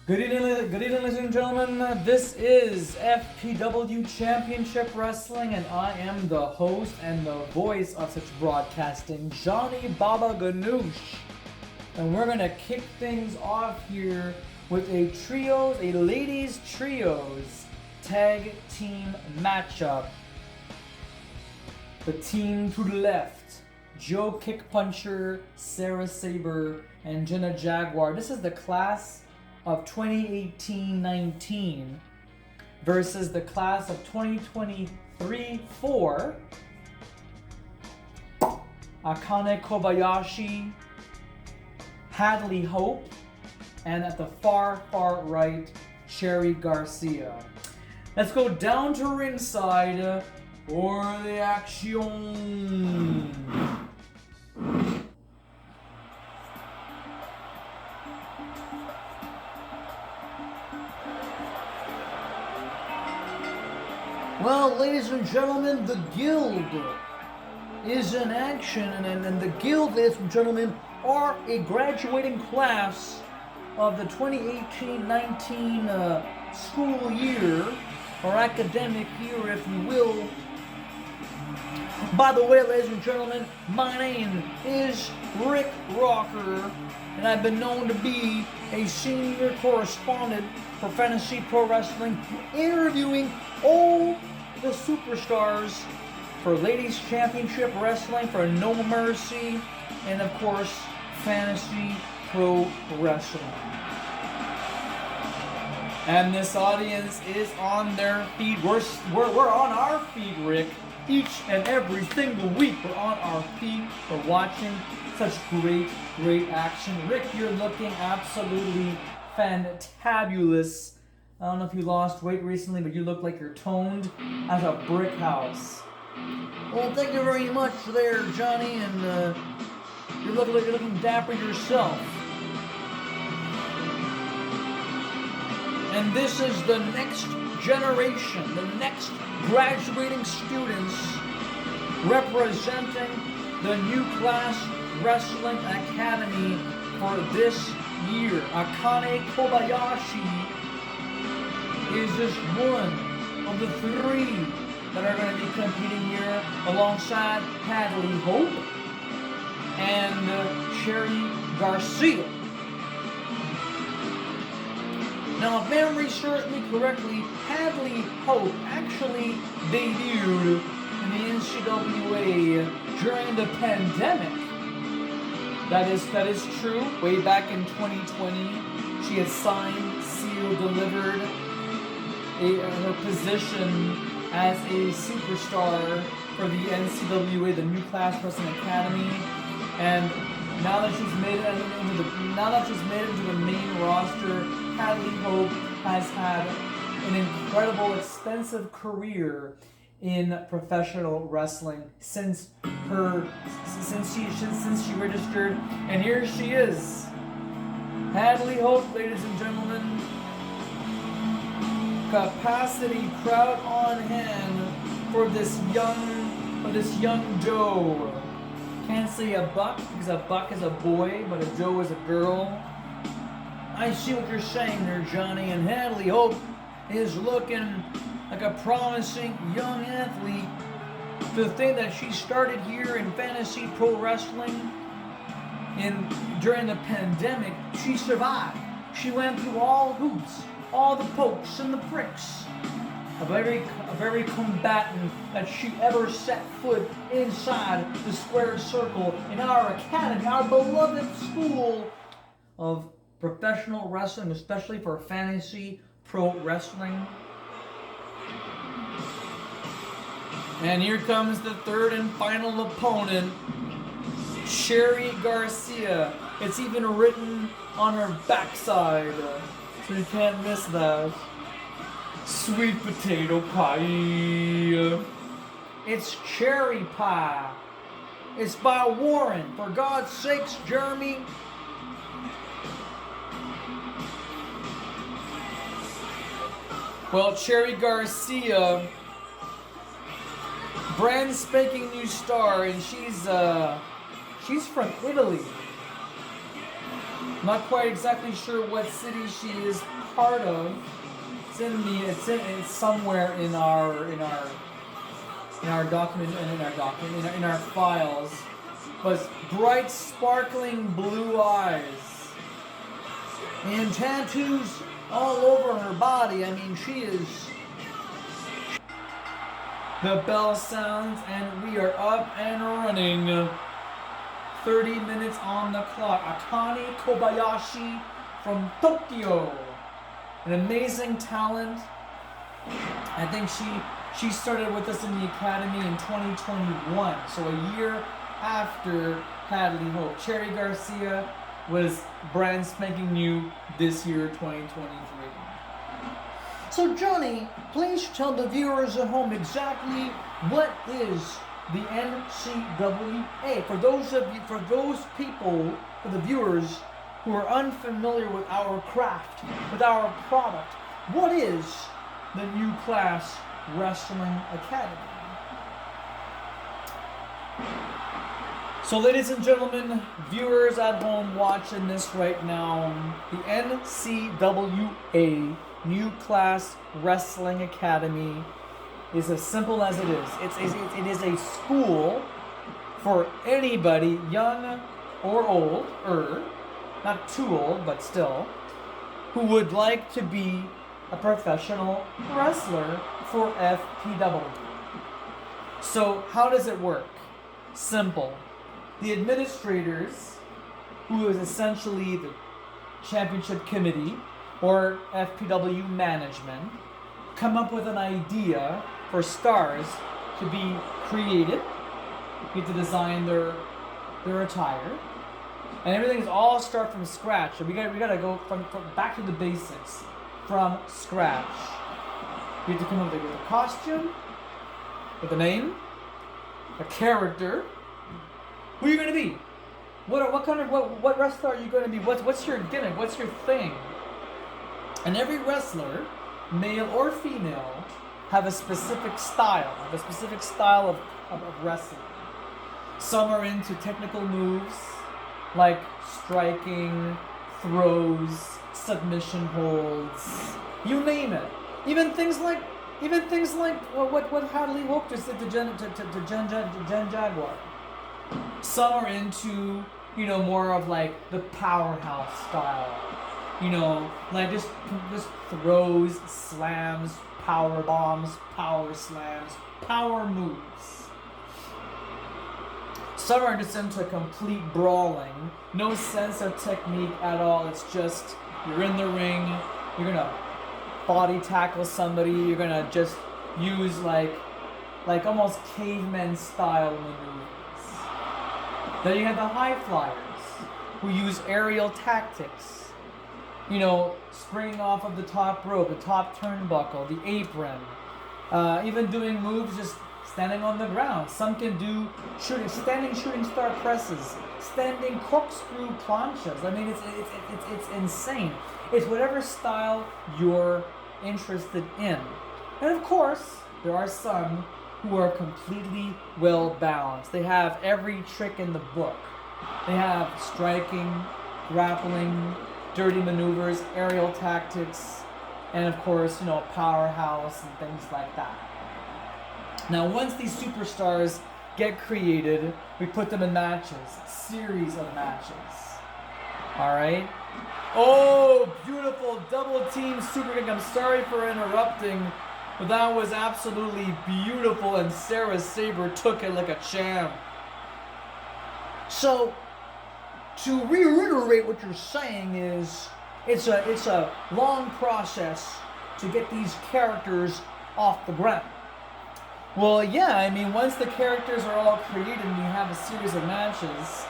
Good evening, ladies and gentlemen. This is FPW Championship Wrestling, and I am the host and the voice of such broadcasting, Johnny Baba Ganoush. And we're gonna kick things off here with a ladies trios tag team matchup. The team to the left, Joe Kickpuncher, Sarah Sabre, and Jenna Jaguar. This is the class of 2018-19 versus the class of 2023-4. Akane Kobayashi, Hadley Hope, and at the far right, Cherry Garcia. Let's go down to ringside for the action. Well, ladies and gentlemen, the Guild is in action, and the Guild, ladies and gentlemen, are a graduating class of the 2018-19 school year, or academic year, if you will. By the way, ladies and gentlemen, my name is Rick Rocker, and I've been known to be a senior correspondent for Fantasy Pro Wrestling, interviewing all the superstars for Ladies Championship Wrestling, for No Mercy, and of course, Fantasy Pro Wrestling. And this audience is on their feet. We're on our feet, Rick. Each and every single week, we're on our feet. We're watching such great action. Rick, you're looking absolutely fantabulous. I don't know if you lost weight recently, but you look like you're toned as a brick house. Well, thank you very much there, Johnny, and you're looking dapper yourself. And this is the next generation, the next graduating students representing the New Class Wrestling Academy for this year. Akane Kobayashi is just one of the three that are going to be competing here alongside Hadley Hope and Cherry Garcia. Now, if memory serves me correctly, Hadley Hope actually debuted in the NCWA during the pandemic. That is true. Way back in 2020, she had signed, sealed, delivered her position as a superstar for the NCWA, the New Class Wrestling Academy, and now that she's made it into the main roster, Hadley Hope has had an incredible, extensive career in professional wrestling since she registered, and here she is, Hadley Hope, ladies and gentlemen. Capacity, crowd on hand for this young Joe. Can't say a buck because a buck is a boy, but a Joe is a girl. I see what you're saying there, Johnny, and Hadley Hope is looking like a promising young athlete. To think that she started here in Fantasy Pro Wrestling during the pandemic, she survived. She went through all hoops, all the pokes and the pricks of every combatant that she ever set foot inside the square circle in our academy, our beloved school of professional wrestling, especially for Fantasy Pro Wrestling. And here comes the third and final opponent, Cherry Garcia. It's even written on her backside, so you can't miss that. Sweet potato pie. It's cherry pie. It's by Warren. For God's sakes, Jeremy. Well, Cherry Garcia, brand spanking new star, and she's from Italy. Not quite exactly sure what city she is part of. It's somewhere in our document and in our files. Was bright, sparkling blue eyes and tattoos all over her body. I mean, she is. The bell sounds and we are up and running. 30 minutes on the clock. Akane Kobayashi from Tokyo. An amazing talent. I think she started with us in the academy in 2021. So a year after Hadley Hope. Cherry Garcia was brand spanking new this year, 2023. So Johnny, please tell the viewers at home exactly what is the NCWA. For the viewers who are unfamiliar with our craft, with our product, what is the New Class Wrestling Academy? So ladies and gentlemen, viewers at home watching this right now, the NCWA, New Class Wrestling Academy, is as simple as it is. It is a school for anybody, young or old, not too old, but still, who would like to be a professional wrestler for FPW. So how does it work? Simple. The administrators, who is essentially the championship committee or FPW management, come up with an idea for stars to be created. You get to design their attire, and everything is all start from scratch. So we gotta go from back to the basics, from scratch. You have to come up with a costume, with a name, a character. Who are you gonna be? What wrestler are you gonna be? What's your gimmick? What's your thing? And every wrestler, male or female, have a specific style of wrestling. Some are into technical moves like striking, throws, submission holds, you name it. Even things like what Hadley Hope just did to Jen Jaguar. Some are into, more of like the powerhouse style. Like just throws, slams, power bombs, power slams, power moves. Some are just into complete brawling. No sense of technique at all. It's just, you're in the ring, you're gonna body tackle somebody, you're gonna just use like almost caveman style maneuvers. Then you have the high flyers, who use aerial tactics. Springing off of the top rope, the top turnbuckle, the apron, even doing moves just standing on the ground. Some can do standing shooting star presses, standing corkscrew planchas. I mean, it's insane. It's whatever style you're interested in. And of course, there are some who are completely well balanced. They have every trick in the book. They have striking, grappling, dirty maneuvers, aerial tactics, and of course, powerhouse and things like that. Now, once these superstars get created, we put them in matches, series of matches. All right? Oh, beautiful double team super kick. I'm sorry for interrupting, but that was absolutely beautiful, and Sarah Sabre took it like a champ. So, to reiterate what you're saying is, it's a long process to get these characters off the ground. Well, yeah, I mean, once the characters are all created and you have a series of matches,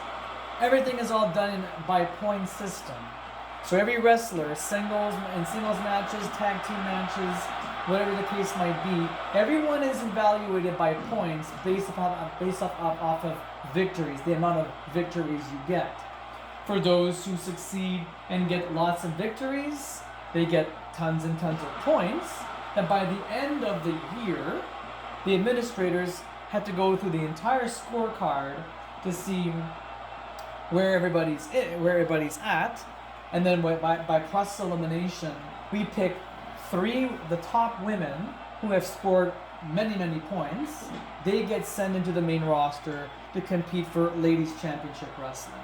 everything is all done by point system. So every wrestler, singles matches, tag team matches, whatever the case might be, everyone is evaluated by points based off of victories, the amount of victories you get. For those who succeed and get lots of victories, they get tons and tons of points. And by the end of the year, the administrators have to go through the entire scorecard to see where everybody's at, and then by process elimination, we pick the top women who have scored many points. They get sent into the main roster to compete for Ladies Championship Wrestling.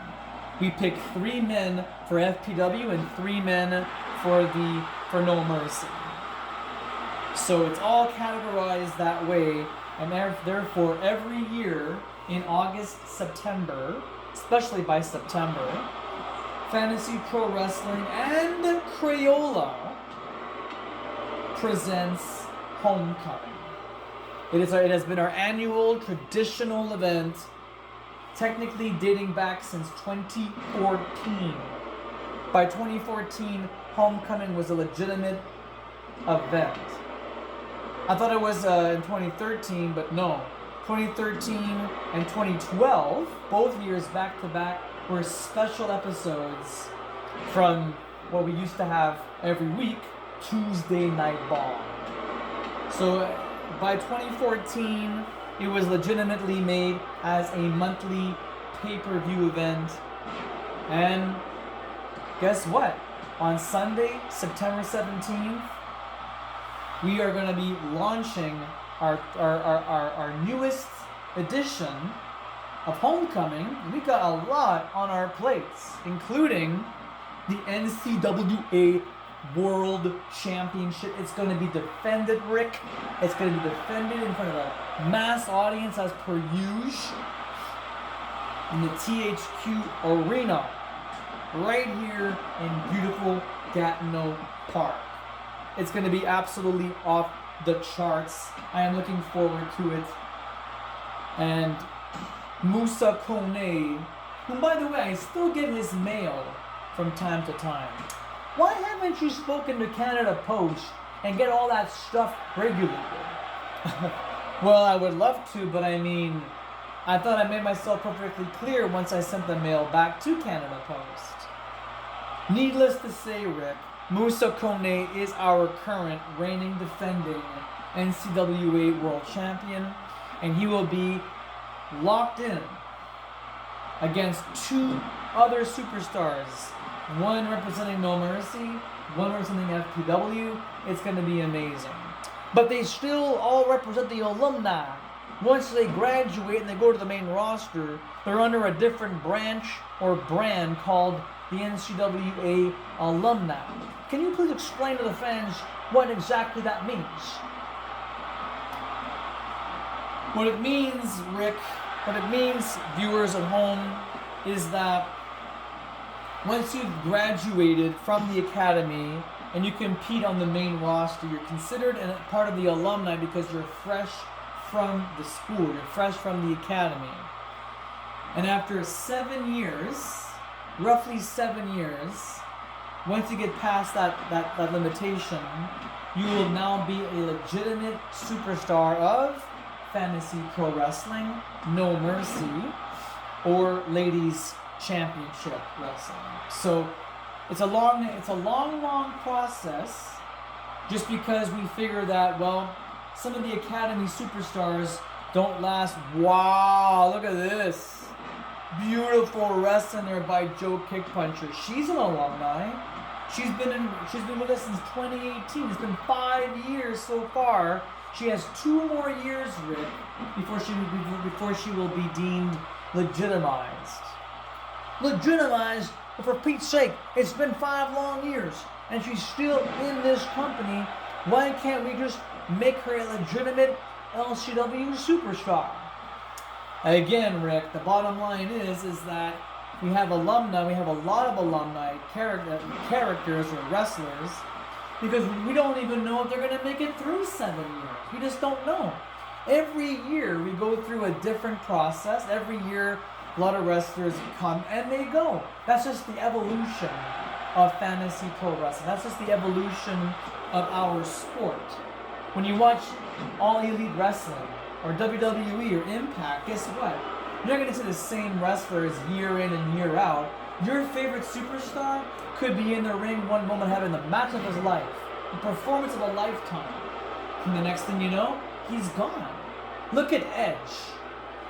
We pick 3 men for FPW and 3 men for No Mercy. So it's all categorized that way, and therefore every year in August, September, especially by September, Fantasy Pro Wrestling and Crayola presents Homecoming. It has been our annual traditional event, technically dating back since 2014. By 2014, Homecoming was a legitimate event. I thought it was in 2013, but no. 2013 and 2012, both years back to back, were special episodes from what we used to have every week, Tuesday Night Ball. So by 2014, it was legitimately made as a monthly pay-per-view event. And guess what? On Sunday, September 17th, we are going to be launching our newest edition of Homecoming. We got a lot on our plates, including the NCWA World Championship. It's going to be defended, Rick. It's going to be defended in front of a mass audience as per usual in the THQ Arena right here in beautiful Gatineau Park. It's going to be absolutely off the charts. I am looking forward to it. And Musa Kone, whom by the way, I still get his mail from time to time. Why haven't you spoken to Canada Post and get all that stuff regularly? Well, I would love to, but I mean, I thought I made myself perfectly clear once I sent the mail back to Canada Post. Needless to say, Rick, Musa Kone is our current reigning defending NCWA World Champion, and he will be locked in against 2 other superstars, one representing No Mercy, one representing FPW. It's going to be amazing. But they still all represent the alumni. Once they graduate and they go to the main roster, they're under a different branch or brand called the NCWA Alumni. Can you please explain to the fans what exactly that means? What it means, Rick, what it means, viewers at home, is that once you've graduated from the academy and you compete on the main roster, you're considered a part of the alumni because you're fresh from the school, you're fresh from the academy. And after 7 years, roughly 7 years, once you get past that limitation, you will now be a legitimate superstar of Fantasy Pro Wrestling, No Mercy, or Ladies Championship Wrestling. So it's a long process, just because we figure that, well, some of the Academy superstars don't last. Wow, look at this. Beautiful wrestling there by Joe Kickpuncher. She's an alumni. She's been with us since 2018. It's been 5 years so far. She has 2 more years, Rick, before she will be deemed legitimized. Legitimized? But for Pete's sake, it's been 5 long years, and she's still in this company. Why can't we just make her a legitimate LCW superstar? Again, Rick, the bottom line is that we have alumni, we have a lot of alumni characters or wrestlers, because we don't even know if they're going to make it through 7 years. We just don't know. Every year we go through a different process. Every year a lot of wrestlers come and they go. That's just the evolution of Fantasy Pro Wrestling. That's just the evolution of our sport. When you watch All Elite Wrestling or WWE or Impact, guess what? You're not going to see the same wrestlers year in and year out. Your favorite superstar could be in the ring one moment having the match of his life, the performance of a lifetime. And the next thing you know, he's gone. Look at Edge.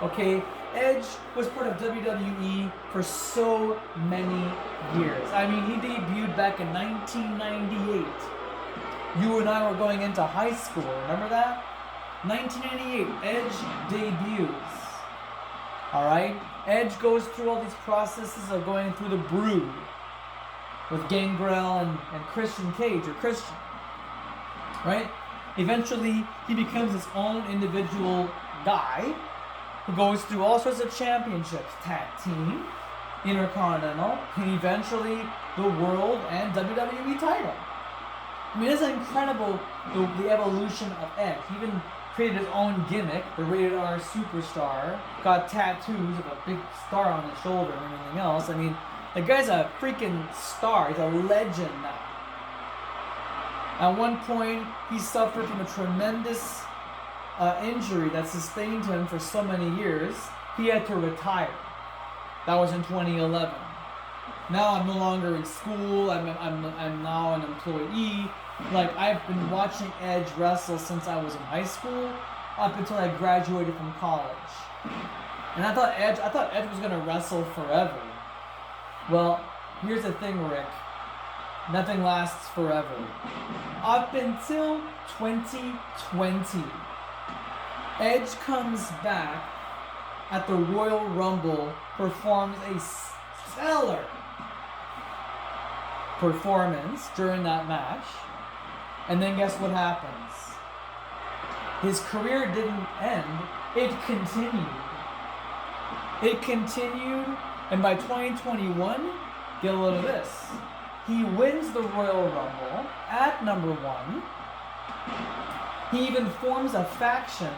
Okay? Edge was part of WWE for so many years. I mean, he debuted back in 1998 you and I were going into high school. Remember that? 1988, Edge debuts. Alright? Edge goes through all these processes of going through the Brood with Gangrel and Christian Cage, or Christian. Right? Eventually, he becomes his own individual guy who goes through all sorts of championships. Tag Team, Intercontinental, and eventually the World and WWE title. I mean, it's incredible, the evolution of Edge. He even created his own gimmick, the Rated R Superstar, got tattoos of a big star on his shoulder and everything else. I mean, the guy's a freaking star. He's a legend now. At one point, he suffered from a tremendous injury that sustained him for so many years. He had to retire. That was in 2011. Now I'm no longer in school. I'm now an employee. Like, I've been watching Edge wrestle since I was in high school up until I graduated from college. And I thought Edge was gonna wrestle forever. Well, here's the thing, Rick. Nothing lasts forever. Up until 2020, Edge comes back at the Royal Rumble, performs a stellar performance during that match, and then guess what happens? His career didn't end, it continued. It continued, and by 2021, get a load of this. He wins the Royal Rumble at number 1. He even forms a faction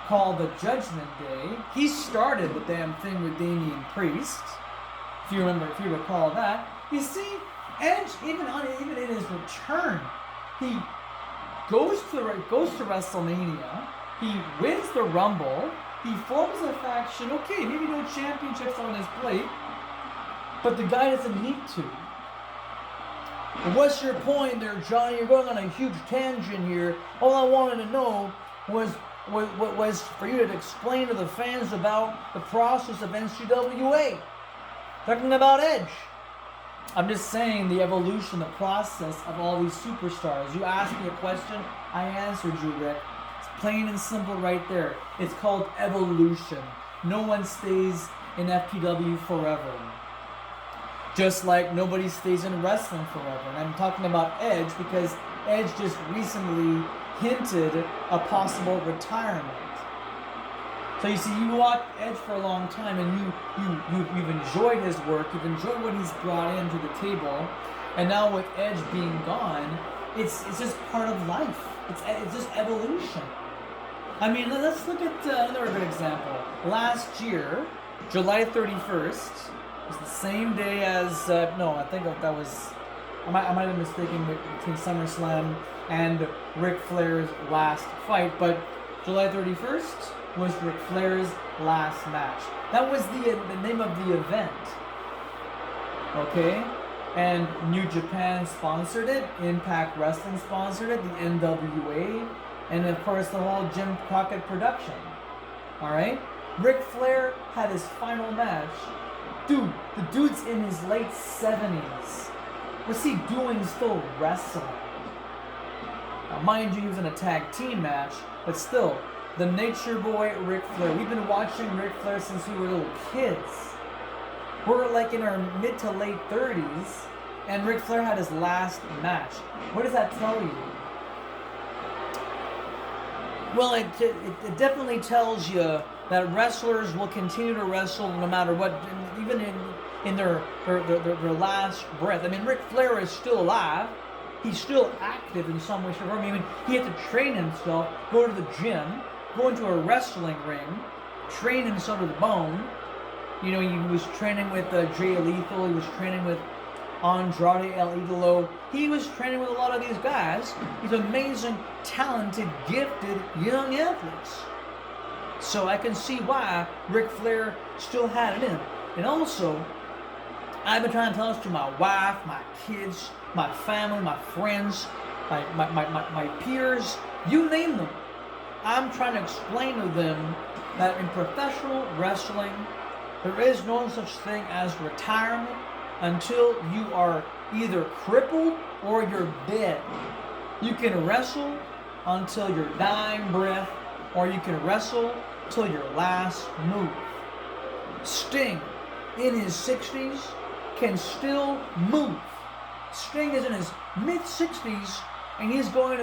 called the Judgment Day. He started the damn thing with Damian Priest. If you recall that. You see, Edge, even in his return, he goes to WrestleMania. He wins the Rumble. He forms a faction. Okay, maybe no championships on his plate, but the guy doesn't need to. What's your point there, Johnny? You're going on a huge tangent here. All I wanted to know was for you to explain to the fans about the process of NCWA. Talking about Edge. I'm just saying the evolution, the process of all these superstars. You asked me a question, I answered you, Rick. It's plain and simple right there. It's called evolution. No one stays in FPW forever. Just like nobody stays in wrestling forever. And I'm talking about Edge because Edge just recently hinted a possible retirement. So you see, you watch Edge for a long time, and you've enjoyed his work, you've enjoyed what he's brought into the table, and now with Edge being gone, it's just part of life. It's just evolution. I mean, let's look at another good example. Last year, July 31st, was the same day as no, I think that was I might have been mistaken between SummerSlam and Ric Flair's last fight, but July 31st was Ric Flair's last match. That was the name of the event. Okay? And New Japan sponsored it, Impact Wrestling sponsored it, the NWA, and of course the whole Jim Crockett production. Alright? Ric Flair had his final match. Dude, the dude's in his late 70s. What's he doing still wrestling? Now, mind you, he was in a tag team match, but still, the Nature Boy Ric Flair. We've been watching Ric Flair since we were little kids. We're like in our mid to late 30s, and Ric Flair had his last match. What does that tell you? Well, it definitely tells you that wrestlers will continue to wrestle no matter what, even in their last breath. I mean, Ric Flair is still alive. He's still active in some way, shape, or form. I mean, he had to train himself, go to the gym, go into a wrestling ring, train himself to the bone. You know, he was training with Jay Lethal. He was training with Andrade El Idolo. He was training with a lot of these guys. These amazing, talented, gifted young athletes. So I can see why Ric Flair still had it in him. And also, I've been trying to tell this to my wife, my kids, my family, my friends, my peers, you name them. I'm trying to explain to them that in professional wrestling, there is no such thing as retirement until you are either crippled or you're dead. You can wrestle until your dying breath, or you can wrestle till your last move. Sting, in his 60s, can still move. Sting is in his mid-60s, and he's going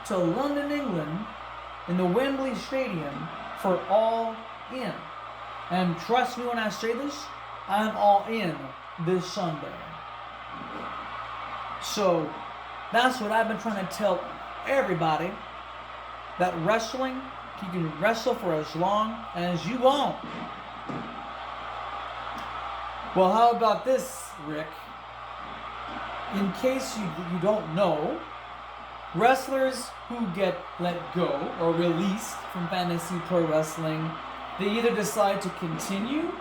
to London, England, in the Wembley Stadium for All In. And trust me when I say this, I'm all in this Sunday. So that's what I've been trying to tell everybody, that wrestling, you can wrestle for as long as you want. Well, how about this, Rick? In case you don't know, wrestlers who get let go or released from Fantasy Pro Wrestling, they either decide to continue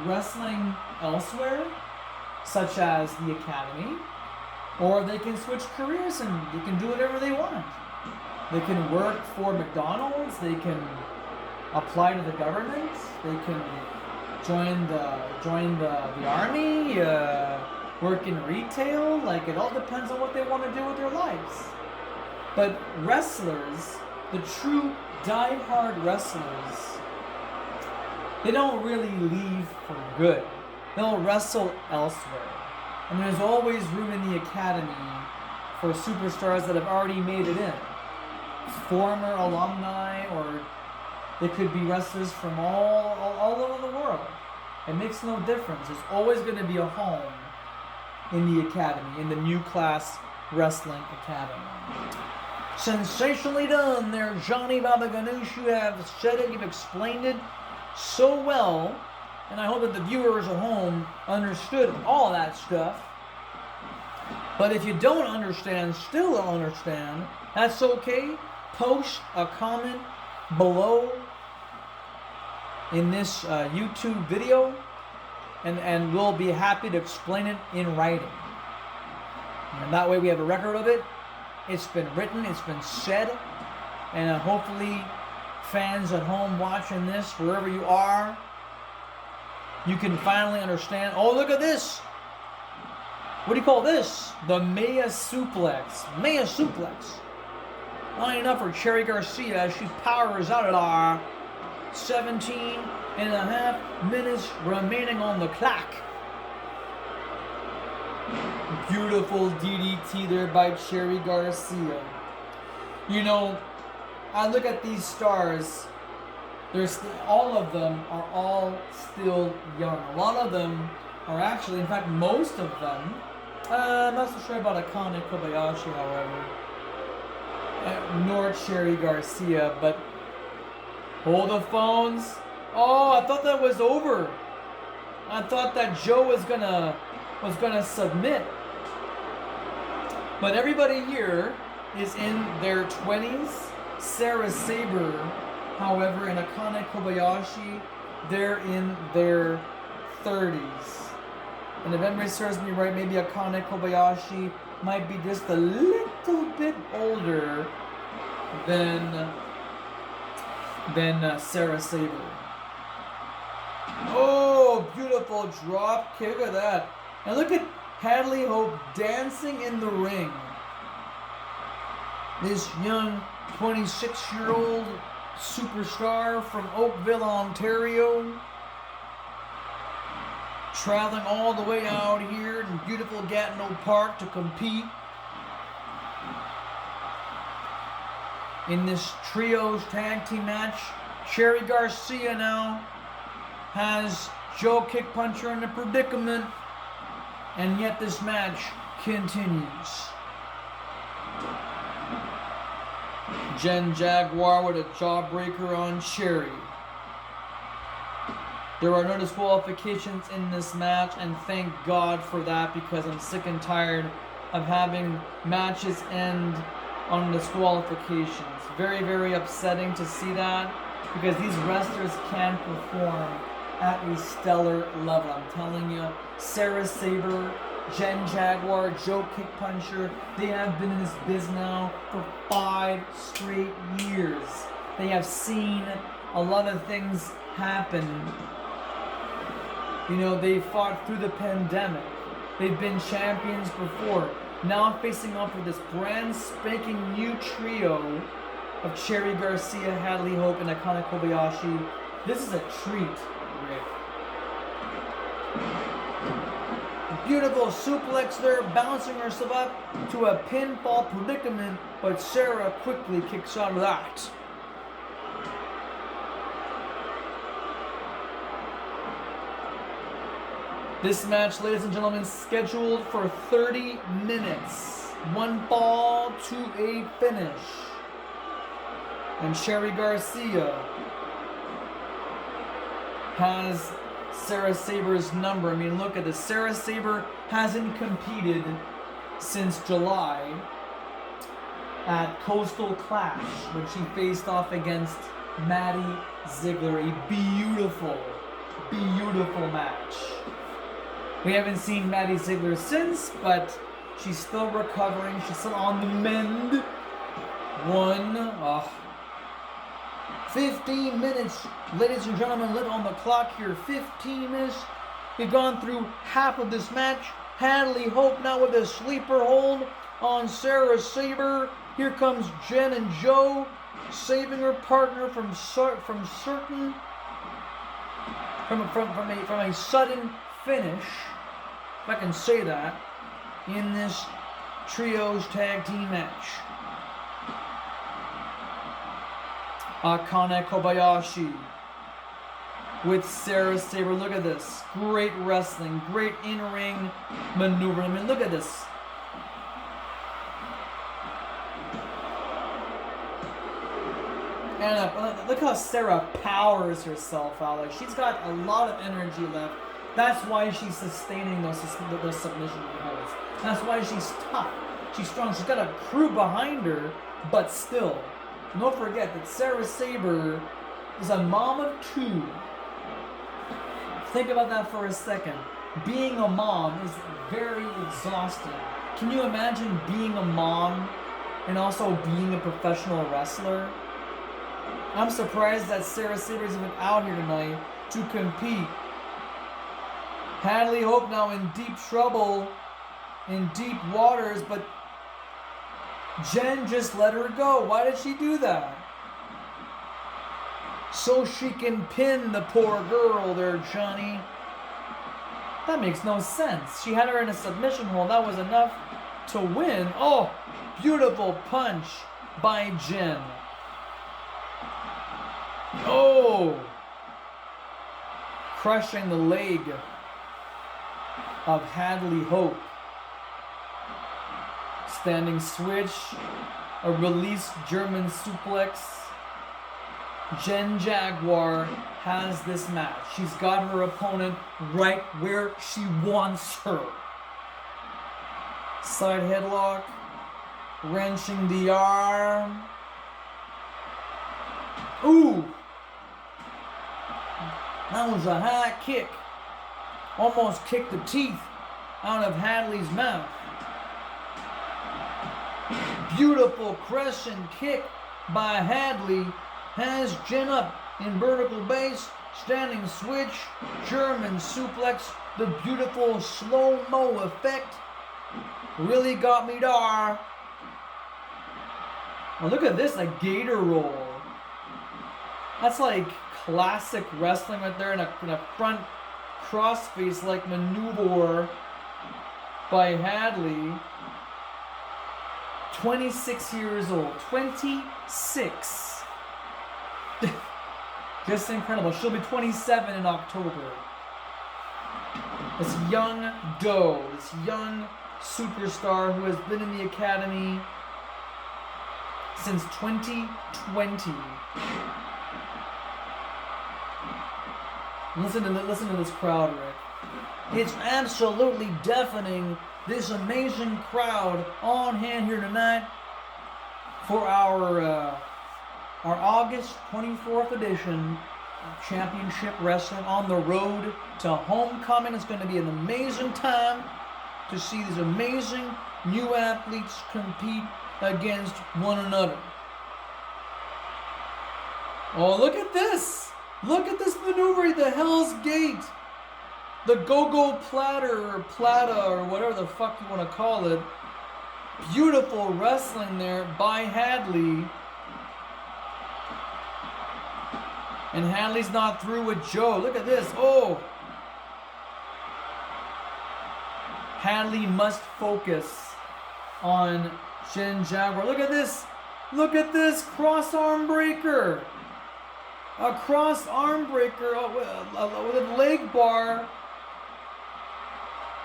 wrestling elsewhere, such as the Academy, or they can switch careers and they can do whatever they want. They can work for McDonald's, they can apply to the government, they can join the army, work in retail. Like, it all depends on what they want to do with their lives. But wrestlers, the true die-hard wrestlers, they don't really leave for good. They'll wrestle elsewhere. And there's always room in the Academy for superstars that have already made it in. Former alumni, or they could be wrestlers from all over the world. It makes no difference. There's always going to be a home in the Academy, in the New Class Wrestling Academy. Sensationally done there, Johnny Baba Ganesh. You have said it, you've explained it so well, and I hope that the viewers at home understood all of that stuff. But if you don't understand, still don't understand, that's okay. Post a comment below in this YouTube video, and we'll be happy to explain it in writing. And that way we have a record of it. It's been written, it's been said, and hopefully fans at home watching this, wherever you are, you can finally understand. Oh, look at this! What do you call this? The Maya Suplex. Maya Suplex. Not enough for Cherry Garcia as she powers out at our 17.5 minutes remaining on the clock. Beautiful DDT there by Cherry Garcia. You know, I look at these stars. All of them are all still young. A lot of them are actually, in fact, most of them. I'm not so sure about Akane Kobayashi, however, nor Cherry Garcia. But hold the phones. Oh, I thought that was over. I thought that Joe was gonna submit. But everybody here is in their 20s. Sarah Sabre, however, and Akane Kobayashi, they're in their 30s. And if memory serves me right, maybe Akane Kobayashi might be just a little bit older than Sarah Sabre. Oh, beautiful drop kick of that. And look at Hadley Hope dancing in the ring. This young 26-year-old superstar from Oakville, Ontario, traveling all the way out here in beautiful Gatineau Park to compete in this trios tag team match. Cherry Garcia now has Joe Kickpuncher in a predicament, and yet this match continues. Jaguar with a jawbreaker on Cherry. There are no disqualifications in this match, and thank God for that, because I'm sick and tired of having matches end on disqualifications. Very, very upsetting to see that, because these wrestlers can perform at a stellar level. I'm telling you, Sarah Sabre, Jaguar, Joe Kickpuncher, they have been in this biz now for 5 straight years. They have seen a lot of things happen. You know, they fought through the pandemic. They've been champions before. now facing off with this brand spanking new trio of Cherry Garcia, Hadley Hope, and Akane Kobayashi. This is a treat, Rick. Beautiful suplex there, bouncing herself up to a pinfall predicament, but Sarah quickly kicks out of that. This match, ladies and gentlemen, scheduled for 30 minutes. One fall to a finish. And Cherry Garcia has Sarah Sabre's number. I mean, look at this. Sarah Sabre hasn't competed since July at Coastal Clash when she faced off against Maddie Ziegler. A beautiful, beautiful match. We haven't seen Maddie Ziegler since, but she's still recovering. She's still on the mend. 15 minutes, ladies and gentlemen, lit on the clock here. 15 minutes. We've gone through half of this match. Hadley Hope now with a sleeper hold on Sarah Sabre. Here comes Jen and Joe, saving her partner from a sudden finish, if I can say that, in this trios tag team match. Akane Kobayashi with Sarah Sabre. Look at this. Great wrestling. Great in-ring maneuver. I mean, look at this. And look how Sarah powers herself out. Like, she's got a lot of energy left. That's why she's sustaining those submission holds. That's why she's tough. She's strong. She's got a crew behind her, but still. Don't forget that Sarah Sabre is a mom of two. Think about that for a second. Being a mom is very exhausting. Can you imagine being a mom and also being a professional wrestler? I'm surprised that Sarah Sabre is even out here tonight to compete. Hadley Hope now in deep trouble, in deep waters, but Jen just let her go. Why did she do that? So she can pin the poor girl there, Johnny. That makes no sense. She had her in a submission hold. That was enough to win. Oh, beautiful punch by Jen. Oh! Crushing the leg of Hadley Hope. Standing switch, a release German suplex. Jen Jaguar has this match. She's got her opponent right where she wants her. Side headlock, wrenching the arm. Ooh! That was a high kick. Almost kicked the teeth out of Hadley's mouth. Beautiful crescent kick by Hadley. Has Jen up in vertical base. Standing switch. German suplex. The beautiful slow-mo effect. Really got me there. Now look at this, a gator roll. That's like classic wrestling right there in a front crossface-like maneuver by Hadley. 26 years old. 26. Just incredible. She'll be 27 in October. This young doe, this young superstar who has been in the academy since 2020. Listen to this crowd, Rick. It's absolutely deafening. This amazing crowd on hand here tonight for our August 24th edition of Championship Wrestling on the road to Homecoming. It's going to be an amazing time to see these amazing new athletes compete against one another. Oh, look at this! Look at this maneuver, the Hell's Gate! The go-go platter, or plata, or whatever the fuck you want to call it. Beautiful wrestling there by Hadley. And Hadley's not through with Joe. Look at this. Oh. Hadley must focus on Jaguar. Look at this. Look at this cross arm breaker. A cross arm breaker with a leg bar.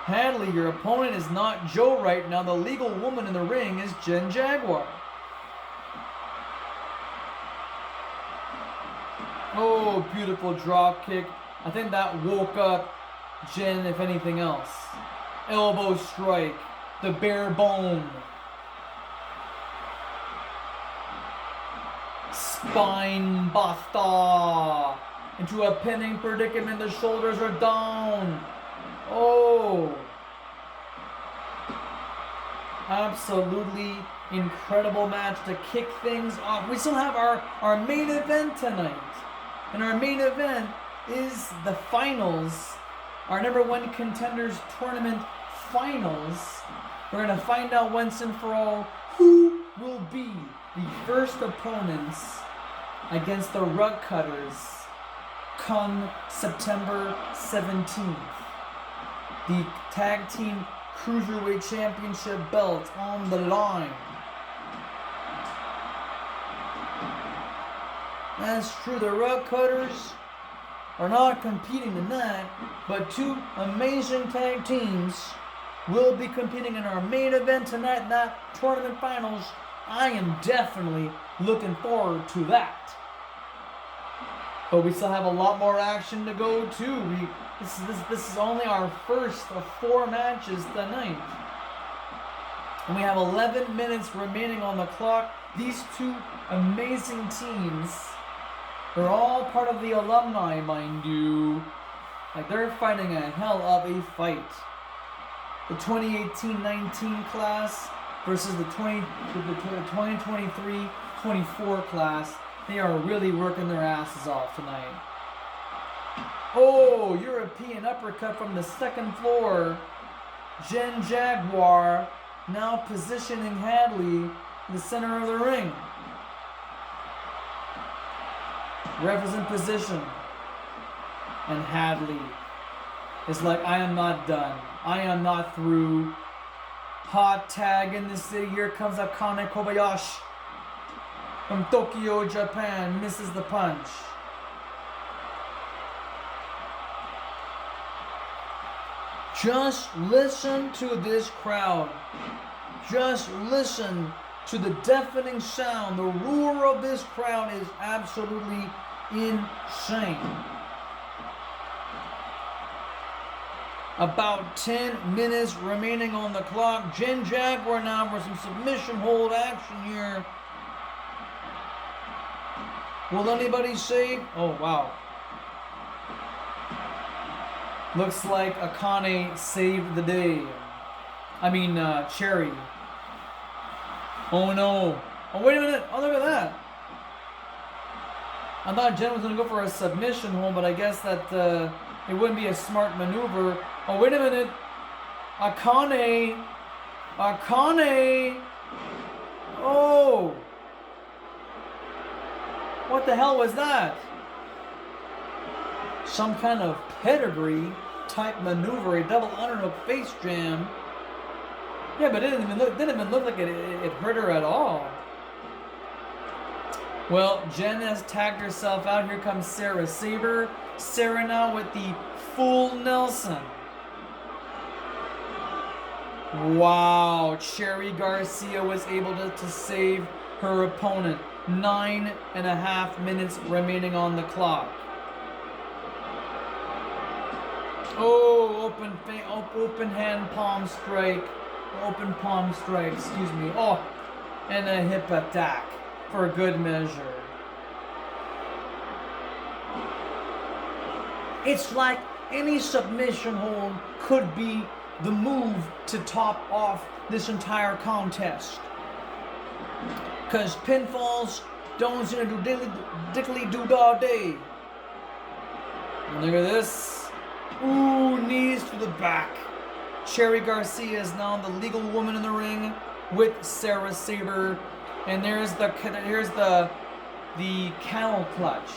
Hadley, your opponent is not Joe right now. The legal woman in the ring is Jaguar. Oh, beautiful drop kick. I think that woke up Jen, if anything else. Elbow strike. The bare bone. Spine buster. Into a pinning predicament. The shoulders are down. Oh. Absolutely incredible match to kick things off. We still have our main event tonight. And our main event is the finals. Our #1 contenders tournament finals. We're going to find out once and for all who will be the first opponents against the Rug Cutters come September 17th. The Tag Team Cruiserweight Championship belt on the line. That's true, the Rug Cutters are not competing tonight, but two amazing tag teams will be competing in our main event tonight, that tournament finals. I am definitely looking forward to that. But we still have a lot more action to go to. This is only our first of 4 matches tonight. And we have 11 minutes remaining on the clock. These two amazing teams, they're all part of the alumni, mind you. Like, they're fighting a hell of a fight. The 2018-19 class versus the 2023-24 class. They are really working their asses off tonight. Oh, European uppercut from the second floor. Jaguar now positioning Hadley in the center of the ring. Ref is in position. And Hadley is like, I am not done. I am not through. Hot tag in the city. Here comes Akane Kobayashi from Tokyo, Japan. Misses the punch. Just listen to this crowd. Just listen to the deafening sound. The roar of this crowd is absolutely insane. About 10 minutes remaining on the clock. Jaguar now for some submission hold action here. Will anybody save? Oh, wow. Looks like Akane saved the day. I mean, Cherry. Oh, no. Oh, wait a minute. Oh, look at that. I thought Jen was going to go for a submission hold, but I guess that it wouldn't be a smart maneuver. Oh, wait a minute. Akane. Oh. What the hell was that? Some kind of pedigree type maneuver, a double underhook face jam. Yeah, but it didn't even look like it hurt her at all. Well, Jen has tagged herself out. Here comes Sabre. Sarah now with the full Nelson. Wow, Cherry Garcia was able to save her opponent. 9.5 minutes remaining on the clock. Oh, open hand palm strike. Open palm strike, excuse me. Oh, and a hip attack for good measure. It's like any submission hold could be the move to top off this entire contest. Because pinfalls don't seem to do diddly-do all day. And look at this. Ooh, knees to the back. Cherry Garcia is now the legal woman in the ring. with Sarah Sabre. And here's the camel clutch.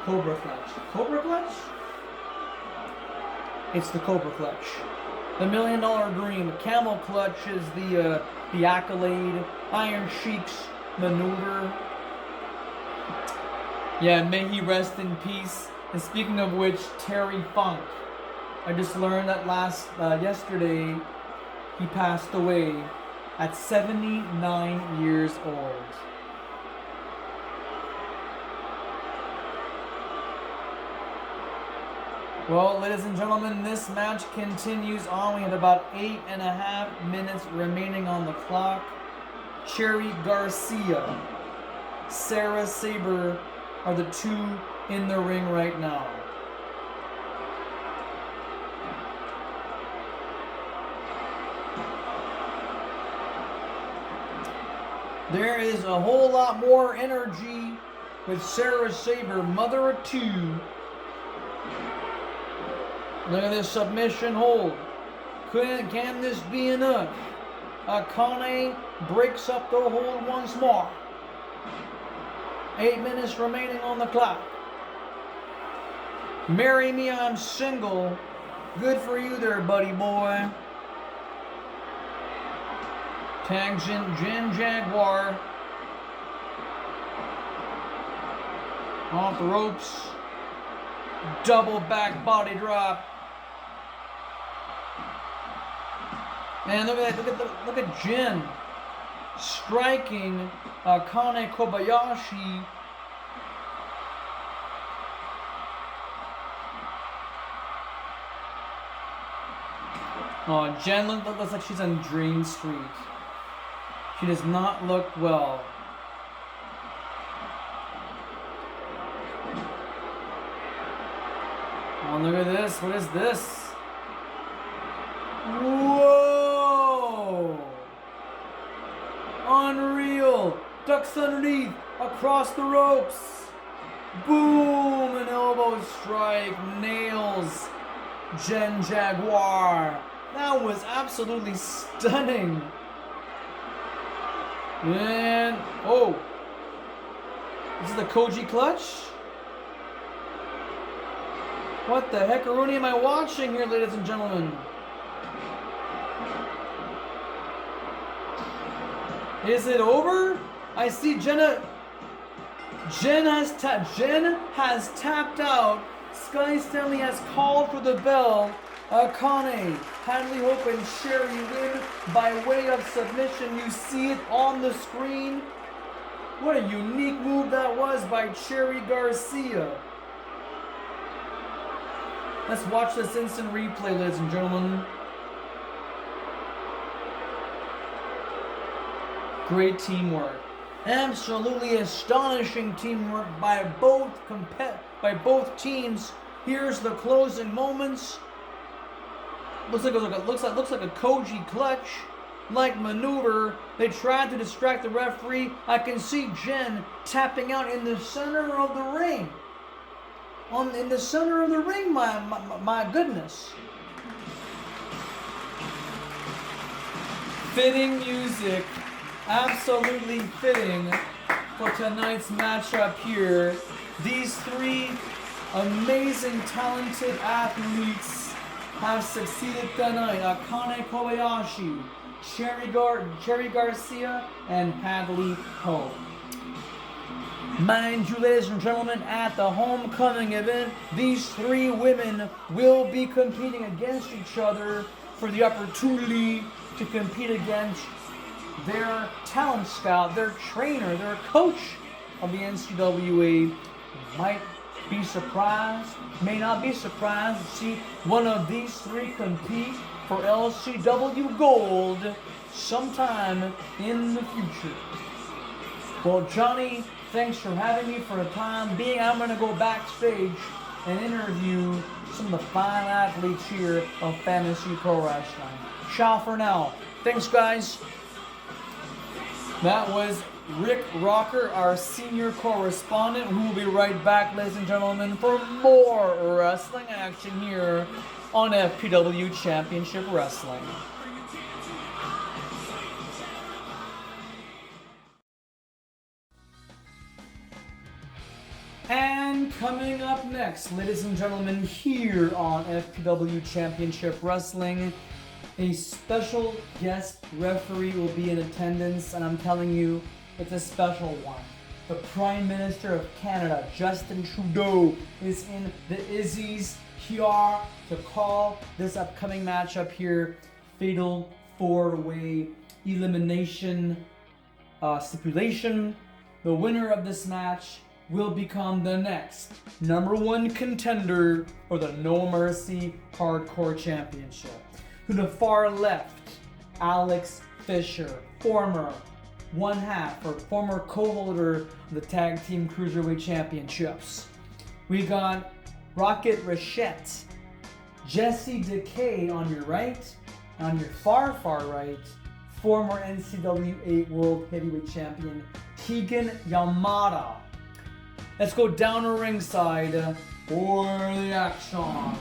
Cobra clutch. Cobra clutch? It's the Cobra clutch. The $1 Million Dream. Camel clutch is the accolade. Iron Sheik's maneuver. Yeah, may he rest in peace. And speaking of which, Terry Funk. I just learned that yesterday he passed away at 79 years old. Well, ladies and gentlemen, this match continues on. We have about 8.5 minutes remaining on the clock. Cherry Garcia, Sarah Sabre are the two in the ring right now. There is a whole lot more energy with Sarah Sabre, mother of two. Look at this submission hold. Can this be enough? Akane breaks up the hold once more. 8 minutes remaining on the clock. Marry me, I'm single. Good for you there, buddy boy. Tags in Jaguar. Off the ropes. Double back body drop. And look at Jen striking Akane Kobayashi. Oh, Jen looks like she's on Dream Street. She does not look well. Oh, look at this. What is this? Whoa! Unreal! Ducks underneath, across the ropes. Boom! An elbow strike nails Jen Jaguar. That was absolutely stunning. And, oh. This is the Koji clutch? What the heckaroonie am I watching here, ladies and gentlemen? Is it over? I see Jenna. Jen has tapped out. Sky Stanley has called for the bell. Akane, Hadley Hope, and Sherry win by way of submission. You see it on the screen. What a unique move that was by Cherry Garcia. Let's watch this instant replay, ladies and gentlemen. Great teamwork. Absolutely astonishing teamwork by both teams. Here's the closing moments. Looks like a Koji clutch like maneuver. They tried to distract the referee. I can see Jen tapping out in the center of the ring. In the center of the ring, my goodness. Fitting music, absolutely fitting for tonight's matchup here. These three amazing, talented athletes have succeeded tonight. Akane Kobayashi, Cherry Garcia, and Hadley Hope. Mind you, ladies and gentlemen, at the homecoming event, these three women will be competing against each other for the opportunity to compete against their talent scout, their trainer, their coach of the NCWA. Might be surprised, may not be surprised to see one of these three compete for LCW Gold sometime in the future. Well, Johnny, thanks for having me for the time being. I'm going to go backstage and interview some of the fine athletes here of Fantasy Pro Wrestling. Ciao for now. Thanks, guys. That was Rick Rocker, our senior correspondent, who will be right back, ladies and gentlemen, for more wrestling action here on FPW Championship Wrestling. And coming up next, ladies and gentlemen, here on FPW Championship Wrestling, a special guest referee will be in attendance, and I'm telling you, it's a special one. The Prime Minister of Canada, Justin Trudeau, is in the Izzy's here to call this upcoming matchup here, Fatal 4-Way Elimination stipulation. The winner of this match will become the next #1 contender for the No Mercy Hardcore Championship. To the far left, Alex Fisher, former co-holder of the Tag Team Cruiserweight Championships. We got Rochette, Jesse Decay on your right, and on your far right, former NCWA World Heavyweight Champion Keagan Yamada. Let's go down to ringside for the action.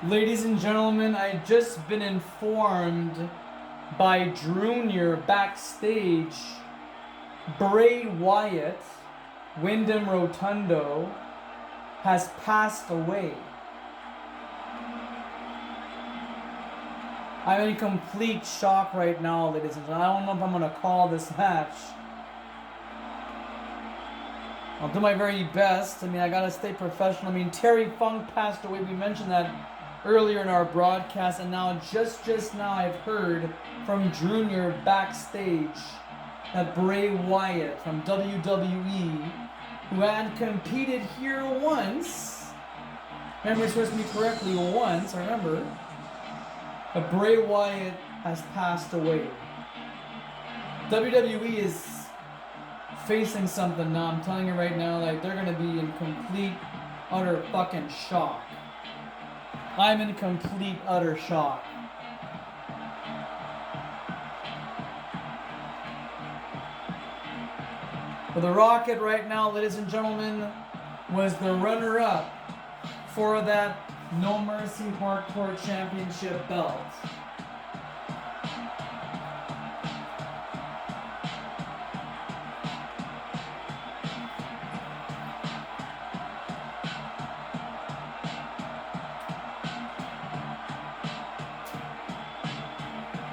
Ladies and gentlemen, I just been informed by Junior backstage, Bray Wyatt, Wyndham Rotundo, has passed away. I'm in complete shock right now, ladies and gentlemen. I don't know if I'm going to call this match. I'll do my very best. I mean, I got to stay professional. I mean, Terry Funk passed away. We mentioned that earlier in our broadcast, and now just now I've heard from Junior backstage that Bray Wyatt from WWE, who had competed here once, memory serves me correctly, once, I remember, but Bray Wyatt has passed away. WWE is facing something now, I'm telling you right now, like they're gonna be in complete, utter fucking shock. I'm in complete, utter shock. But the Rocket right now, ladies and gentlemen, was the runner-up for that No Mercy Hardcore Championship belt.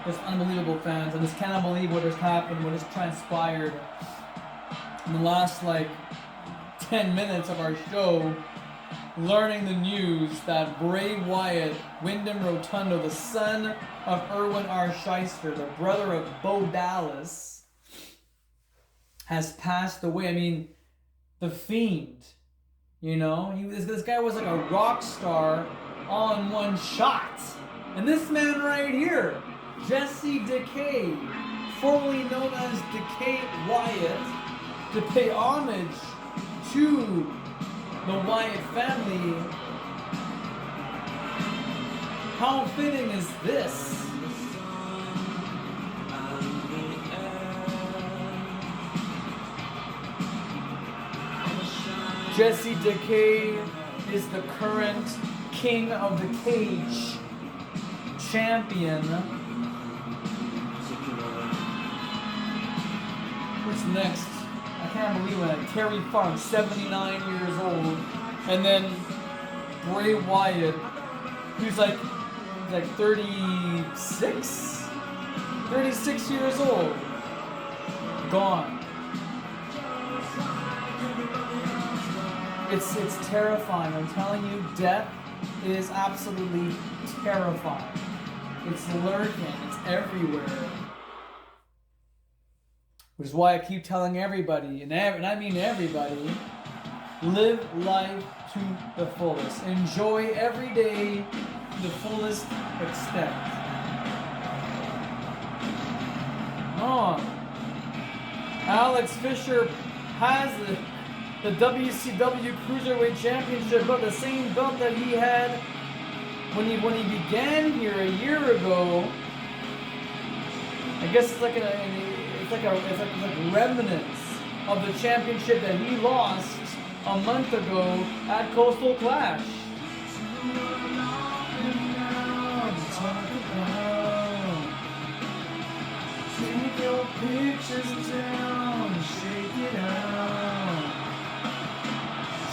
Just unbelievable, fans. I just cannot believe what has happened, what has transpired in the last 10 minutes of our show, learning the news that Bray Wyatt, Wyndham Rotundo, the son of Erwin R. Shyster, the brother of Bo Dallas, has passed away. I mean, the Fiend, you know, this guy was like a rock star all in one shot. And this man right here, Jesse Decay, formerly known as Decay Wyatt, to pay homage to the Wyatt family. How fitting is this? Jesse Decay is the current King of the Cage champion. What's next? I can't believe it. Terry Funk, 79 years old. And then Bray Wyatt, who's like 36? 36 years old. Gone. It's terrifying. I'm telling you, death is absolutely terrifying. It's lurking. It's everywhere. Which is why I keep telling everybody, and I mean everybody, live life to the fullest. Enjoy every day to the fullest extent. Oh. Alex Fisher has the WCW Cruiserweight Championship belt, the same belt that he had when he began here a year ago. I guess it's like remnants of the championship that he lost a month ago at Coastal Clash. Take your pictures down, shake it out.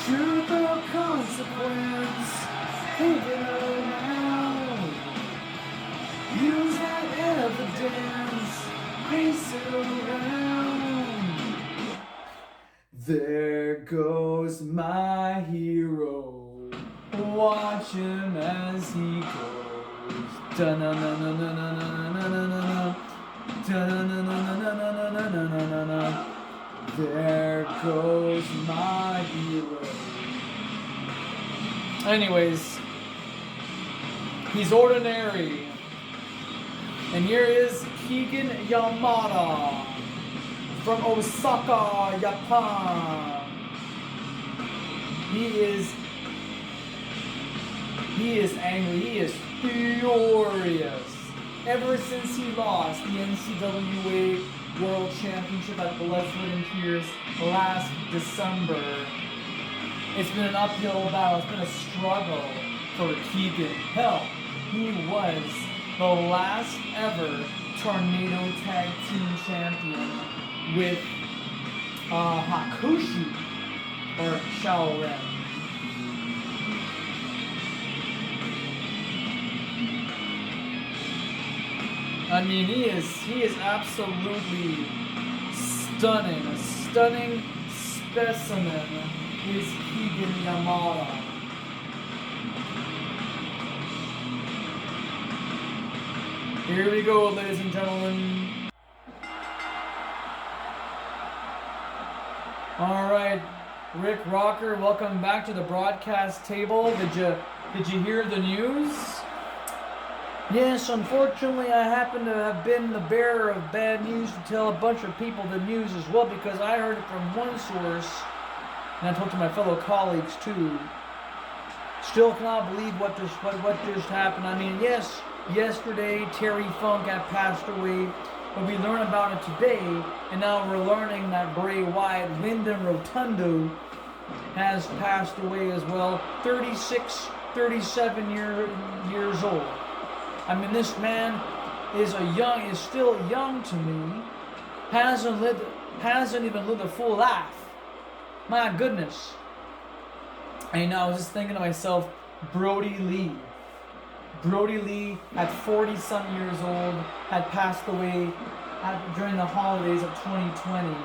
Truth or consequence, take it around. Use that evidence, face it around. There goes my hero, watch him as he goes. Da-na-na-na-na-na-na-na-na-na. Da-na-na-na-na-na-na-na-na-na. There goes my hero. Anyways, he's ordinary. And here is Keagan Yamada from Osaka, Japan. He is angry. He is furious. Ever since he lost the NCWA World Championship at Bloodsport and Tears last December, it's been an uphill battle. It's been a struggle for Keagan. Hell, he was the last ever Tornado Tag Team Champion with Hakushi or Shaoren. I mean, he is absolutely stunning. A stunning specimen is Keagan Yamada. Here we go, ladies and gentlemen. All right, Rick Rocker, welcome back to the broadcast table. Did you hear the news? Yes, unfortunately, I happen to have been the bearer of bad news to tell a bunch of people the news as well, because I heard it from one source, and I told to my fellow colleagues too. Still cannot believe what just happened. I mean, yes, yesterday Terry Funk had passed away, but we learned about it today, and now we're learning that Bray Wyatt, Lyndon Rotundo, has passed away as well. 37 years old. I mean, this man is still young to me. Hasn't even lived a full life. My goodness. And I was just thinking to myself, Brody Lee at 40-some years old had passed away during the holidays of 2020.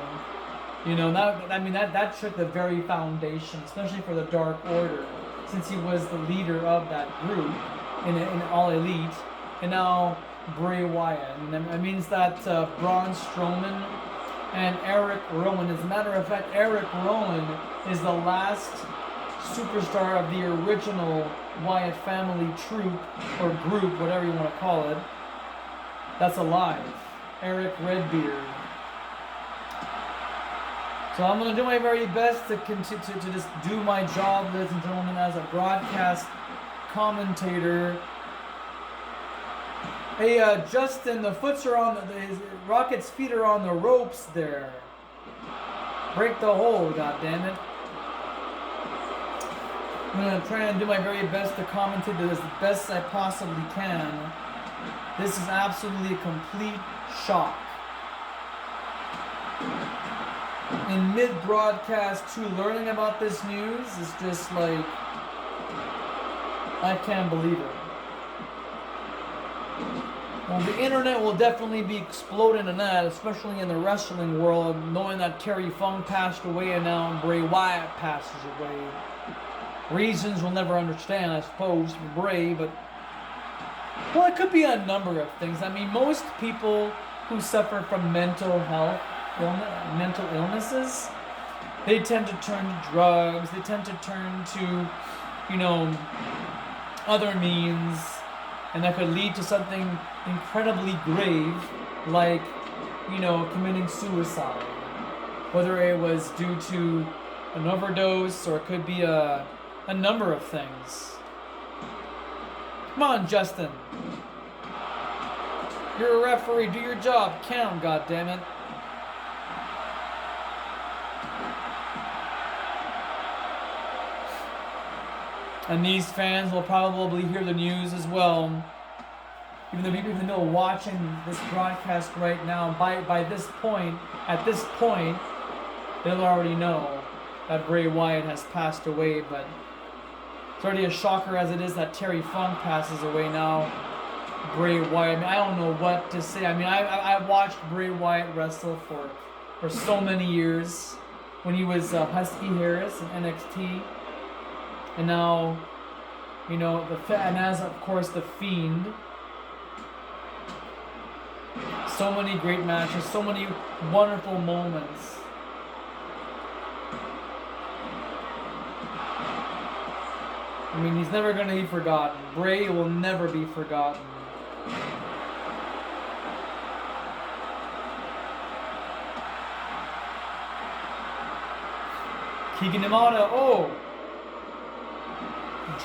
You know, that shook the very foundation, especially for the Dark Order, since he was the leader of that group in All Elite. And now Bray Wyatt. And that means that Braun Strowman and Eric Rowan, as a matter of fact, Eric Rowan is the last superstar of the original Wyatt family troupe or group, whatever you want to call it, that's alive. Eric Redbeard. So I'm going to do my very best to just do my job, ladies and gentlemen, as a broadcast commentator. Hey, Justin, the foots are on Rocket's feet are on the ropes there. Break the hole, goddammit. I'm going to try and do my very best to commentate this as best I possibly can. This is absolutely a complete shock. in mid-broadcast too, learning about this news is just like, I can't believe it. Well, the internet will definitely be exploding in that, especially in the wrestling world, knowing that Terry Funk passed away and now Bray Wyatt passes away. Reasons we'll never understand, I suppose, for Bray, but... Well, it could be a number of things. I mean, most people who suffer from mental health, mental illnesses, they tend to turn to drugs, they tend to turn to, you know, other means, and that could lead to something incredibly grave, like, you know, committing suicide. Whether it was due to an overdose, or it could be a number of things. Come on, Justin. You're a referee, do your job, count, goddammit. And these fans will probably hear the news as well. Even the people in the middle watching this broadcast right now, by this point, at this point, they'll already know that Bray Wyatt has passed away, but it's already a shocker as it is that Terry Funk passes away now. Bray Wyatt, I mean, I don't know what to say. I mean, I watched Bray Wyatt wrestle for so many years when he was Husky Harris in NXT. And now, you know, and as of course the Fiend. So many great matches, so many wonderful moments. I mean, he's never going to be forgotten. Bray will never be forgotten. Keagan Yamada, oh!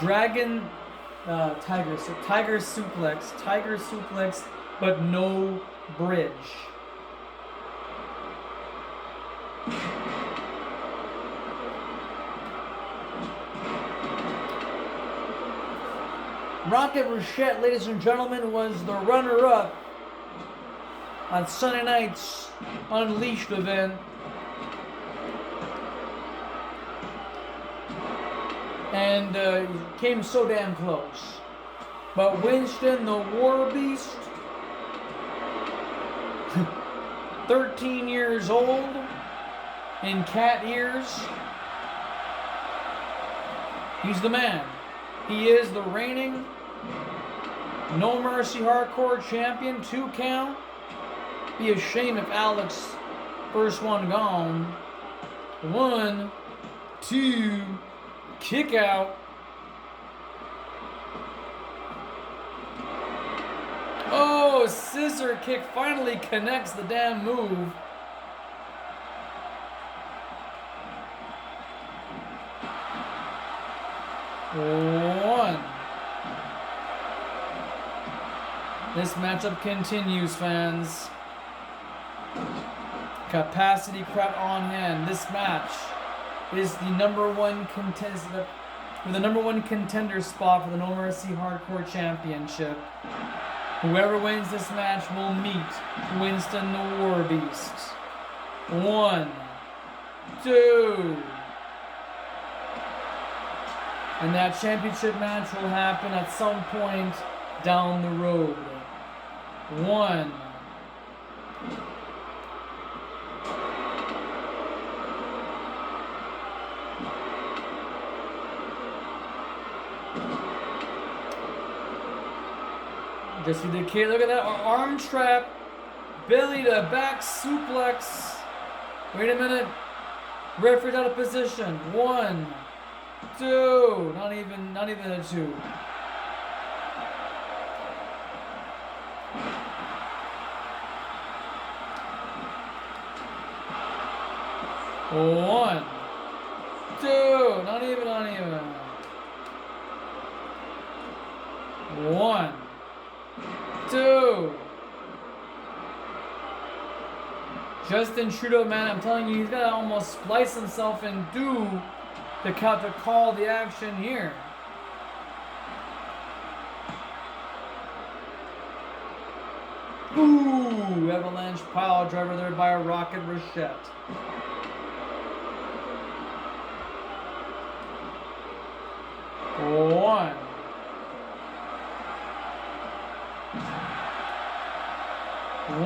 Dragon, Tiger suplex, but no bridge. Rochette, ladies and gentlemen, was the runner-up on Sunday night's Unleashed event. And came so damn close. But Winston, the War Beast, 13 years old, in cat ears, he's the man. He is the reigning No Mercy Hardcore Champion, 2 count. Be a shame if Alex, first one gone. 1, 2, kick out. Oh, scissor kick finally connects the damn move. One. This matchup continues, fans. Capacity crowd on hand. This match is the number one contender for the number one contender spot for the No Mercy Hardcore Championship. Whoever wins this match will meet Winston the War Beast. 1, 2. And that championship match will happen at some point down the road. 1. Just see Decay, look at that arm trap, belly to back suplex. Wait a minute, referee's out of position. 1, 2, not even a 2. One, 2, not even. 1, 2. Justin Trudeau, man, I'm telling you, he's got to almost splice himself and do the count to call the action here. Ooh, avalanche pile driver there by a Rocket Rochette. 1.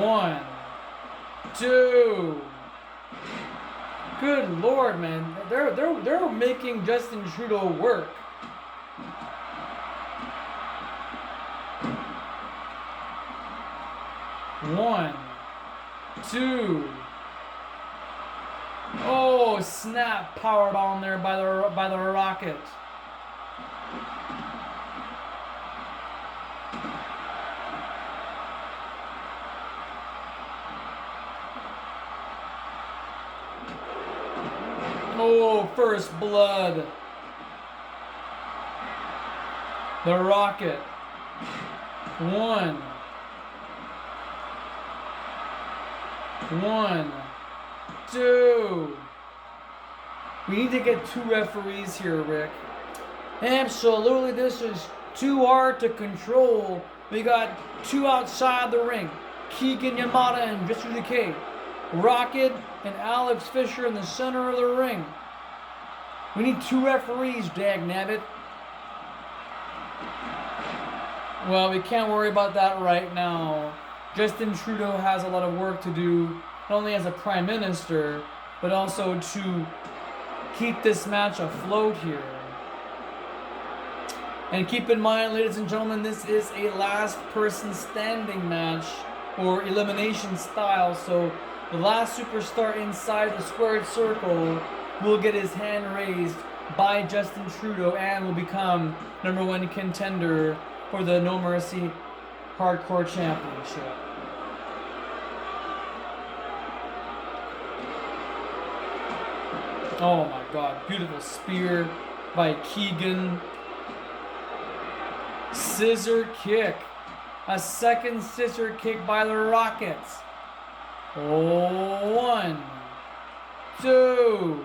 1, 2. Good Lord, man. They're making Justin Trudeau work. One, 2. Oh, snap! Powered on there by the rocket. Oh, first blood. The rocket. 1. 1, 2. We need to get 2 referees here, Rick. Absolutely, this is too hard to control. We got 2 outside the ring. Keagan, Yamada, and Decay. Rocket and Alex Fisher in the center of the ring. We need 2 referees, dagnabbit. Well, we can't worry about that right now. Justin Trudeau has a lot of work to do, not only as a prime minister, but also to keep this match afloat here. And keep in mind, ladies and gentlemen, this is a last person standing match, or elimination style, so the last superstar inside the squared circle will get his hand raised by Justin Trudeau and will become #1 contender for the No Mercy Hardcore Championship. Oh my God, beautiful spear by Keagan. Scissor kick. A second scissor kick by the Rockets. 1, 2.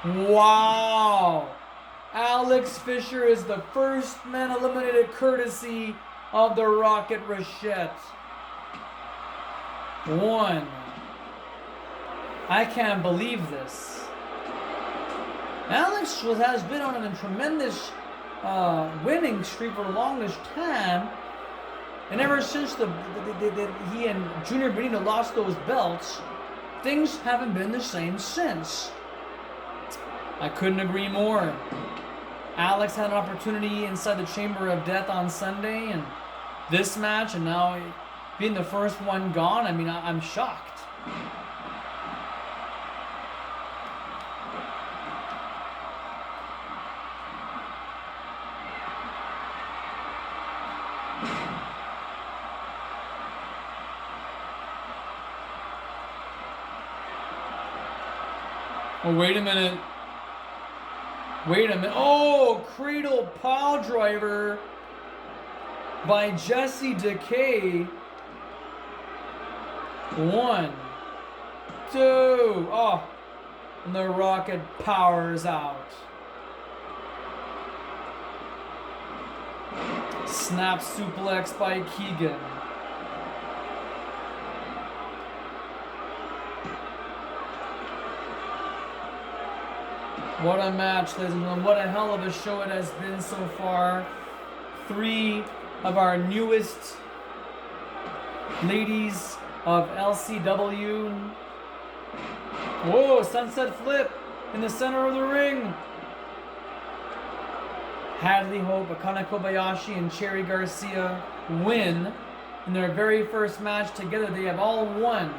Wow. Alex Fisher is the first man eliminated courtesy of the Rocket Rochette. 1. I can't believe this. Alex has been on a tremendous winning streak for the longest time, and ever since he and Junior Benito lost those belts, things haven't been the same since. I couldn't agree more. Alex had an opportunity inside the Chamber of Death on Sunday, and this match, and now being the first one gone, I mean, I'm shocked. Oh, wait a minute. Wait a minute. Oh, cradle pile driver by Decay. 1, 2. Oh, and the Rocket powers out. Snap suplex by Keagan. What a match, ladies and gentlemen. What a hell of a show it has been so far. 3 of our newest ladies of LCW. Whoa, sunset flip in the center of the ring. Hadley, Hope, Akane Kobayashi, and Cherry Garcia win in their very first match together. They have all won.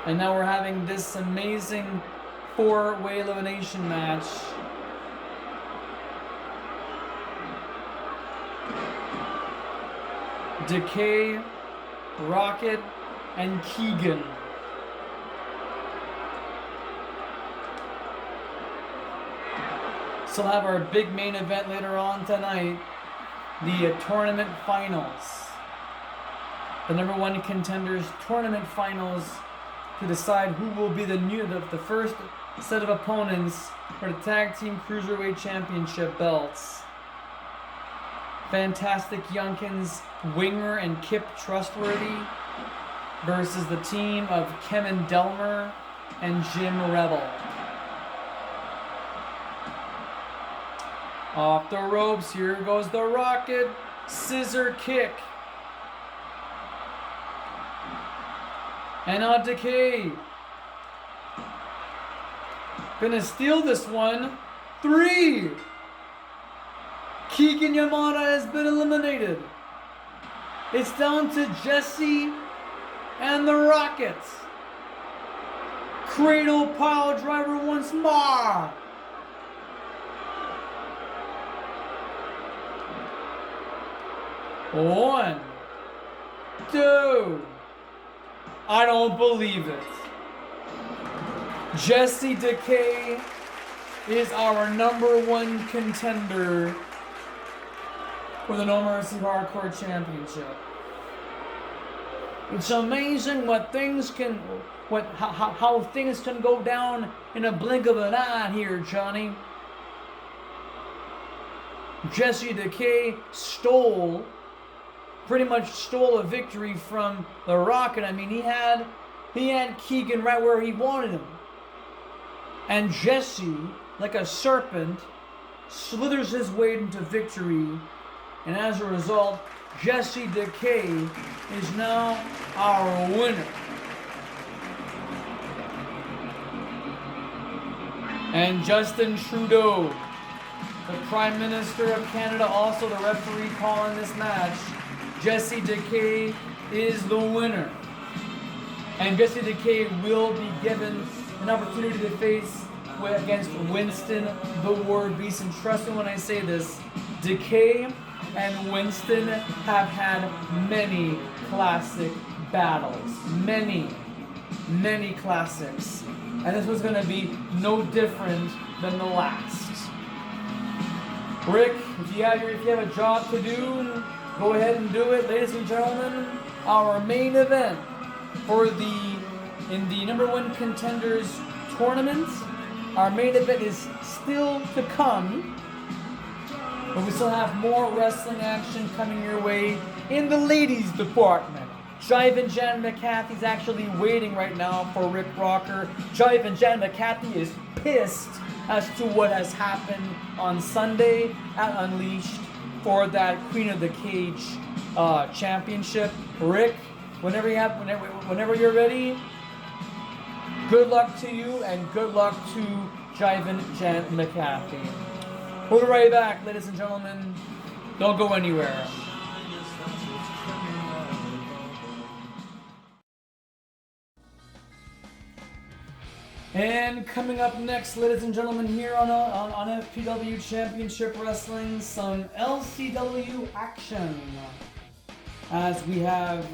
And now we're having this amazing 4-way elimination match. Decay, Rocket, and Keagan. Still have our big main event later on tonight, the tournament finals. The #1 contenders tournament finals to decide who will be the first set of opponents for the Tag Team Cruiserweight Championship belts. Fantastic Youngkins, Winger and Kip Trustworthy versus the team of Kemen, Delmer and Jim Rebel. Off the ropes. Here goes the Rocket. Scissor kick. And on Decay. Gonna steal this one. 3. Keagan Yamada has been eliminated. It's down to Jesse and the Rockets. Cradle pile driver once more. One, 2. I don't believe it. Jesse Decay is our -- contender for the No Mercy Hardcore Championship. It's amazing what things can, how things can go down in a blink of an eye here, Johnny. Jesse Decay pretty much stole a victory from the Rocket. I mean, he had Keagan right where he wanted him. And Jesse, like a serpent, slithers his way into victory. And as a result, Jesse Decay is now our winner. And Justin Trudeau, the Prime Minister of Canada, also the referee calling this match. Jesse Decay is the winner. And Jesse Decay will be given an opportunity to face against Winston, the War Beast. And trust me when I say this, Decay and Winston have had many classic battles. Many classics. And this was going to be no different than the last. Rick, if you have a job to do, go ahead and do it. Ladies and gentlemen, our main event in the #1 Contenders tournament, our main event is still to come. But we still have more wrestling action coming your way in the ladies department. Jivin Jan McCathy's actually waiting right now for Rick Rocker. Jivin Jan McCathy is pissed as to what has happened on Sunday at Unleashed for that Queen of the Cage championship. Rick, whenever you're ready, good luck to you and good luck to Jivin Jan McCathy. We'll be right back, ladies and gentlemen. Don't go anywhere. And coming up next, ladies and gentlemen, here on FPW Championship Wrestling, some LCW action. As we have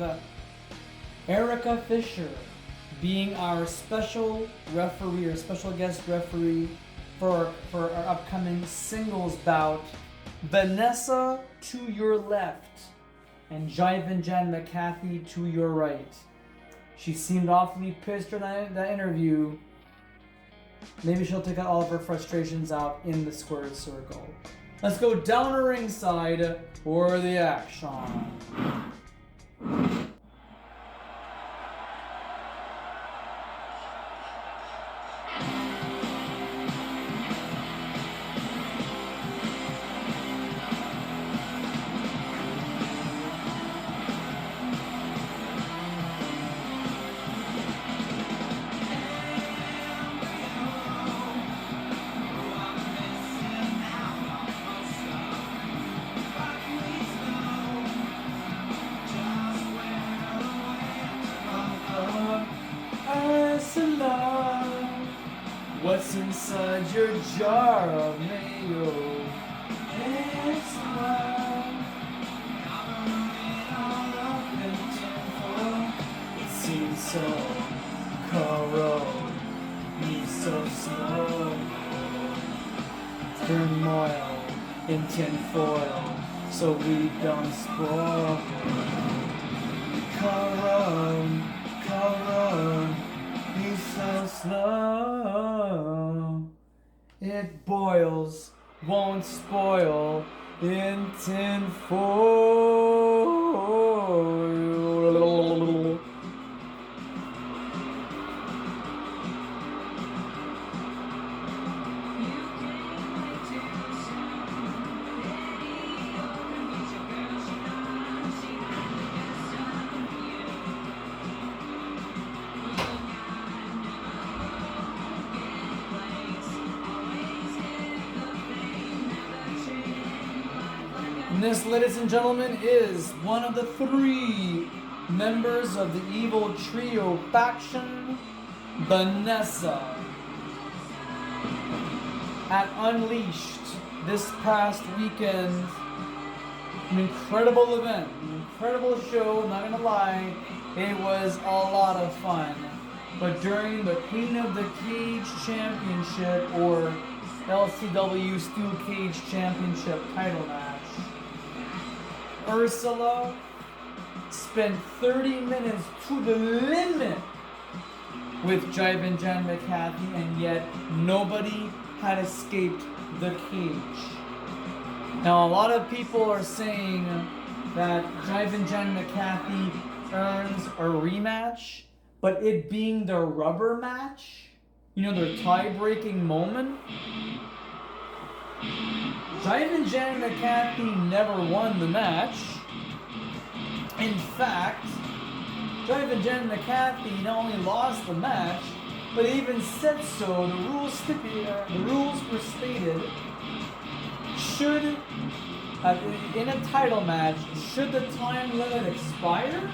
Erika Fisher being our special referee or special guest referee for our upcoming singles bout. Vanessa to your left and Jivin Jan McCathy to your right. She seemed awfully pissed during that interview. Maybe she'll take all of her frustrations out in the squared circle. Let's go down to ringside for the action. What's inside your jar of mayo? It's love. It seems so cold, he's so slow. Turmoil in tinfoil, so we don't spoil. Corrode, he's so slow. It boils, won't spoil in tinfoil. And this, ladies and gentlemen, is one of the 3 members of the Evil Trio faction, Vanessa. At Unleashed this past weekend, an incredible event, an incredible show, not gonna lie, it was a lot of fun. But during the Queen of the Cage Championship, or LCW Steel Cage Championship title match, Ursula spent 30 minutes to the limit with Jivin, Jenna, McCathy, and yet nobody had escaped the cage. Now, a lot of people are saying that Jivin, Jenna, McCathy earns a rematch, but it being their rubber match, you know, their tie-breaking moment, Jivin, Jenna, McCathy never won the match. In fact, Jivin, Jenna, McCathy not only lost the match, but even said so. The rules were stated: should in a title match, should the time limit expire,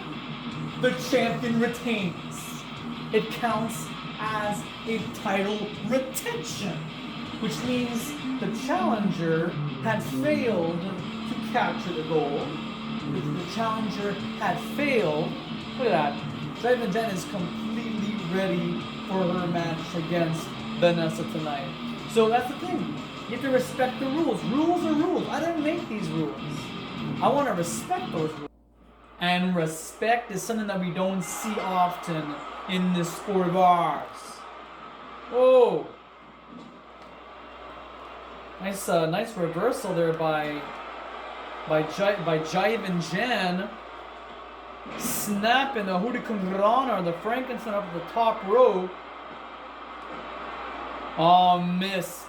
the champion retains. It counts as a title retention, which means the challenger had failed to capture the gold. If the challenger had failed, look at that, Jivin Jen is completely ready for her match against Vanessa tonight. So that's the thing. You have to respect the rules. Rules are rules. I didn't make these rules. I want to respect those rules. And respect is something that we don't see often in this sport of ours. Oh. Nice reversal there by Jivin Jen. Snapping the Hurricane Rana, the Frankenstein up at the top rope. Oh, missed.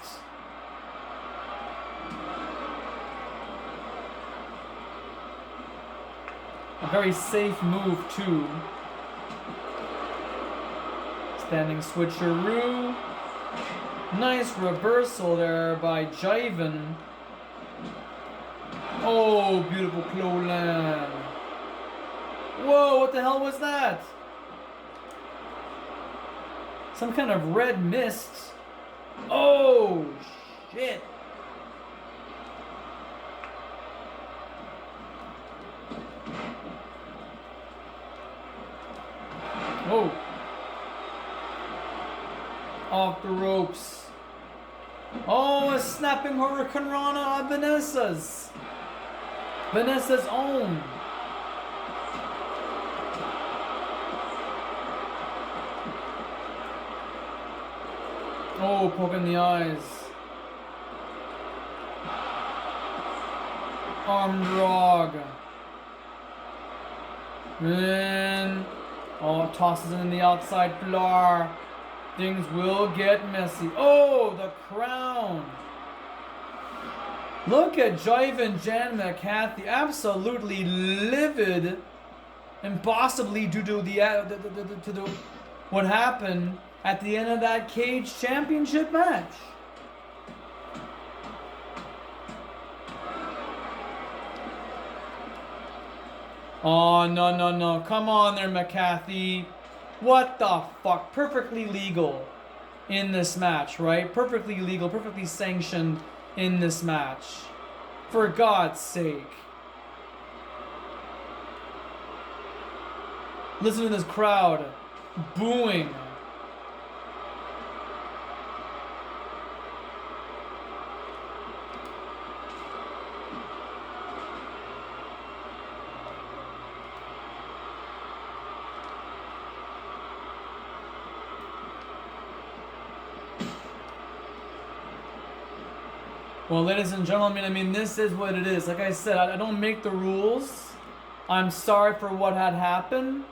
A very safe move, too. Standing switcheroo. Nice reversal there by Jivin. Oh, beautiful clothesline. Whoa, what the hell was that? Some kind of red mist. Oh, shit. Oh. Off the ropes. Oh, a snapping Hurricane Rana on Vanessa's. Vanessa's own. Oh, poke in the eyes. Arm drag. And tosses it in the outside floor. Things will get messy. Oh, the crown. Look at Jivin Jen McCathy, absolutely livid, and possibly due to the what happened at the end of that cage championship match. Oh, no. Come on there, McCathy. What the fuck? Perfectly legal in this match, right? Perfectly legal, perfectly sanctioned in this match. For God's sake. Listen to this crowd booing. Well, ladies and gentlemen, I mean, this is what it is. Like I said, I don't make the rules. I'm sorry for what had happened.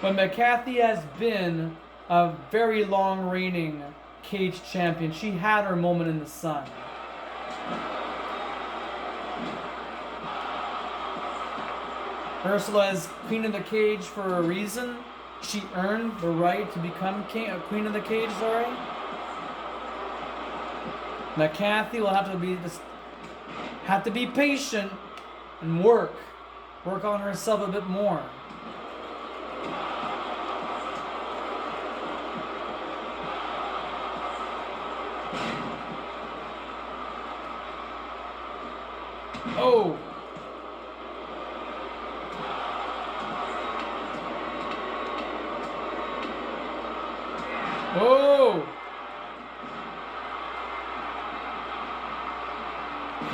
But McCathy has been a very long reigning cage champion. She had her moment in the sun. Ursula is queen of the cage for a reason. She earned the right to become queen of the cage, sorry. McCathy will have to be patient and work on herself a bit more. Oh! Oh!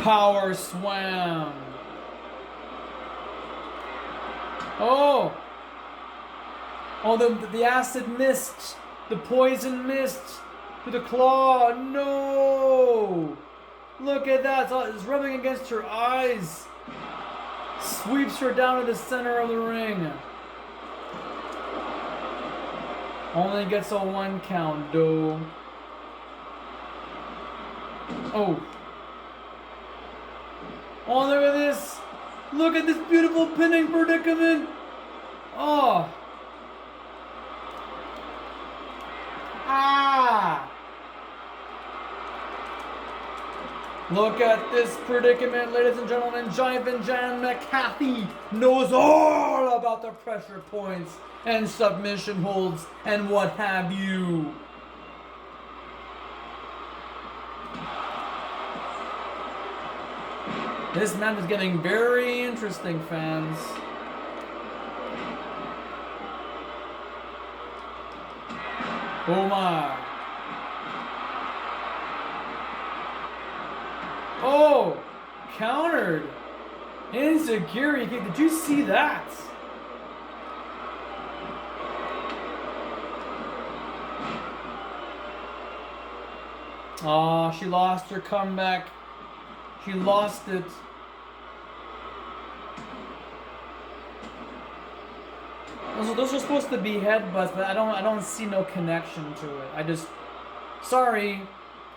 Power slam. Oh! Oh, the acid mist. The poison mist. To the claw. No! Look at that. It's rubbing against her eyes. Sweeps her down to the center of the ring. Only gets a 1 count, though. Oh. Oh, look at this. Look at this beautiful pinning predicament. Oh. Ah. Look at this predicament, ladies and gentlemen. Jivin McCathy knows all about the pressure points and submission holds and what have you. This match is getting very interesting, fans. Oh my. Oh, countered. Insecurity kick. Did you see that? Oh, she lost her comeback. She lost it. Those are supposed to be headbutts, but I don't see no connection to it. Sorry,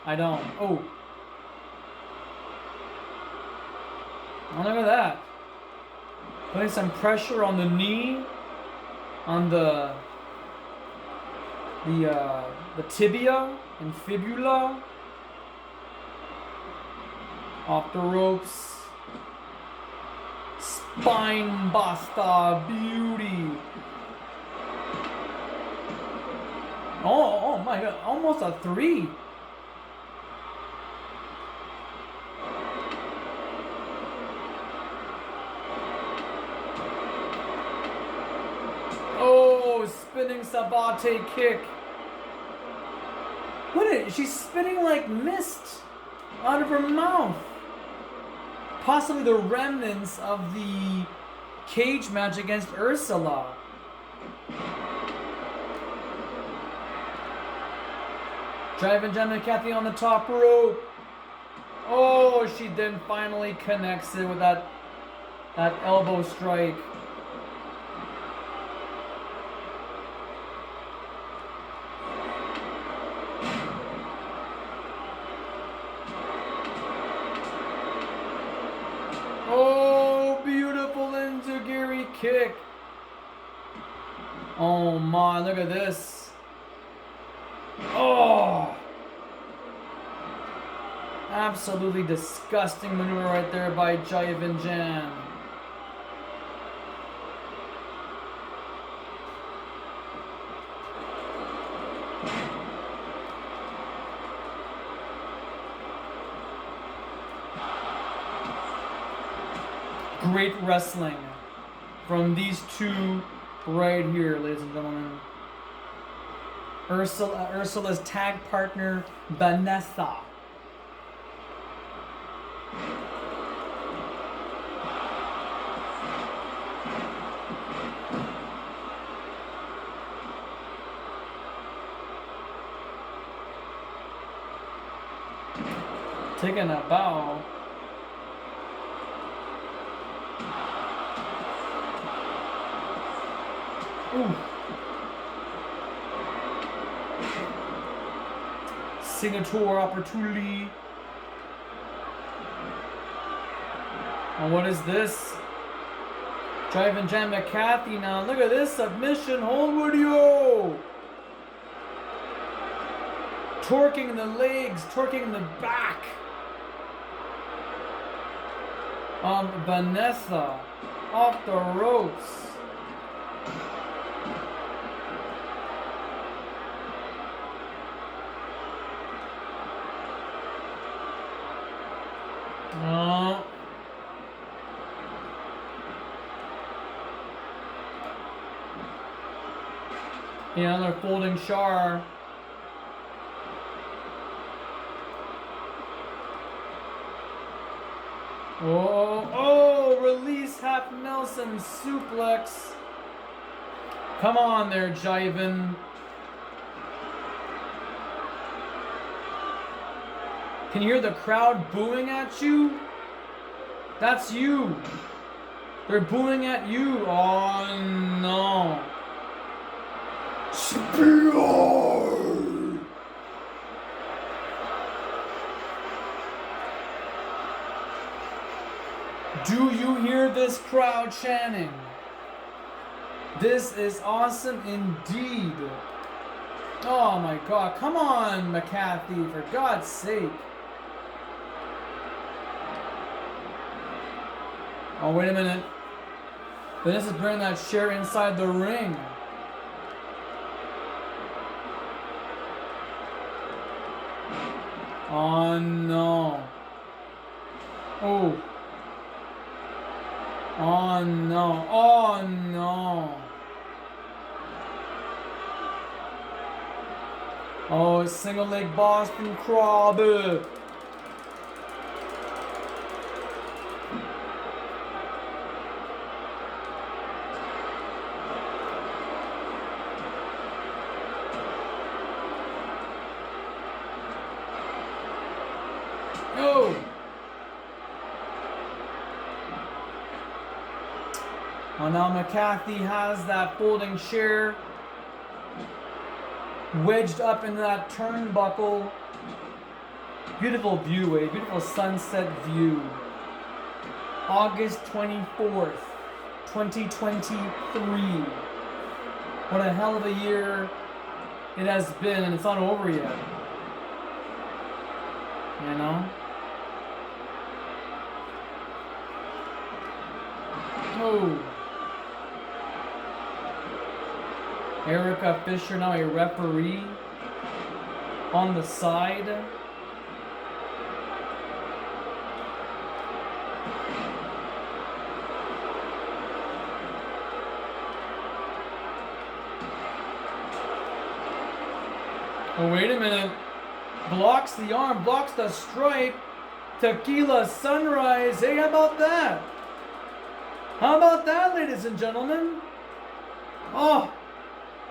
I don't. Oh. Oh, look at that. Putting some pressure on the knee, on the tibia and fibula. Off the ropes. Spine buster beauty. Oh my god, almost a 3. Oh, spinning sabate kick. She's spinning like mist out of her mouth. Possibly the remnants of the cage match against Ursula. Driving Jenna McCathy on the top rope. Oh, she then finally connects it with that elbow strike. Oh, beautiful enziguri kick. Oh my, look at this. Oh. Absolutely disgusting maneuver right there by Jivin Jan. Great wrestling from these two right here, ladies and gentlemen. Ursula's tag partner, Vanessa. Taking a bow. Ooh. Signature opportunity. And what is this? Driving Jan McCathy now. Look at this submission hold video. Torquing the legs, torquing the back. Vanessa off the ropes. Yeah, they're folding Char. Oh, release half Nelson suplex. Come on there, Jivin. Can you hear the crowd booing at you? That's you. They're booing at you. Oh no. Spear! Do you hear this crowd chanting? This is awesome indeed. Oh my god, come on, McCathy, for God's sake. Oh, wait a minute. Vanessa's bringing that chair inside the ring. Oh no. Oh. Oh no. Oh no. Oh, single leg Boston Crab. Oh. Well, now McCathy has that folding chair wedged up into that turnbuckle. Beautiful view, a beautiful sunset view. August 24th, 2023. What a hell of a year it has been, and it's not over yet. You know? Oh. Erika Fisher now a referee on the side. Oh, wait a minute. Blocks the arm, blocks the stripe. Tequila Sunrise. Hey, how about that? How about that, ladies and gentlemen? Oh,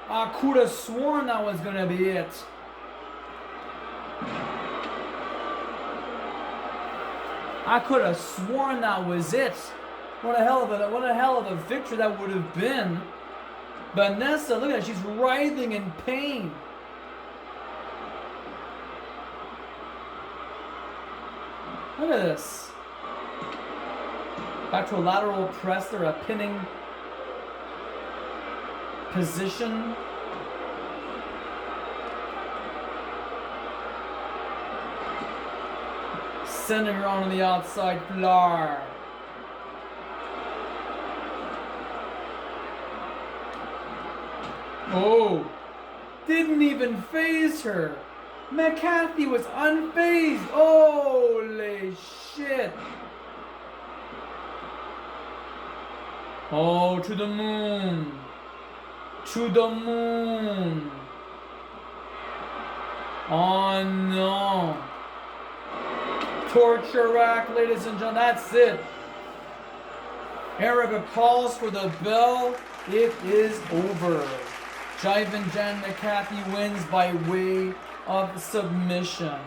I could have sworn that was gonna be it. I could have sworn that was it. What a hell of a victory that would have been. Vanessa, look at her, she's writhing in pain. Look at this. Back to a lateral press or a pinning position. Sending her on the outside floor. Oh, didn't even phase her. McCathy was unfazed. Holy shit. Oh, to the moon. To the moon. Oh no. Torture rack, ladies and gentlemen. That's it. Erika calls for the bell. It is over. Jivin Jan McCathy wins by way of submission.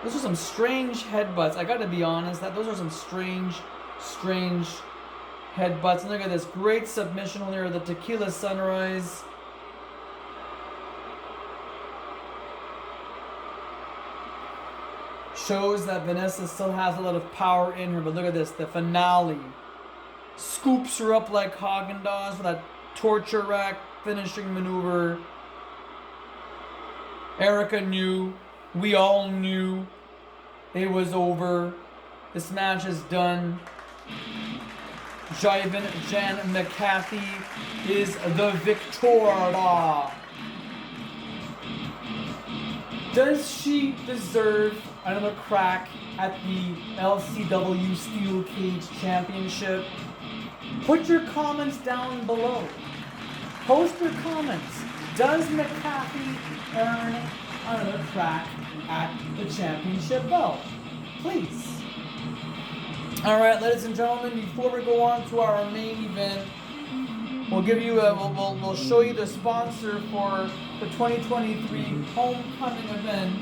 Those are some strange headbutts. I gotta be honest, those are some strange headbutts. And look at this great submission on there, the Tequila Sunrise. Shows that Vanessa still has a lot of power in her, but look at this, the finale. Scoops her up like Haagen-Dazs with that torture rack finishing maneuver. Erika knew, we all knew it was over. This match is done. Jivin Jan McCathy is the victor. Does she deserve another crack at the LCW Steel Cage Championship? Put your comments down below. Post your comments. Does McCathy earn another crack at the championship belt? Please. Alright, ladies and gentlemen, before we go on to our main event, we'll give you we'll show you the sponsor for the 2023 Homecoming event,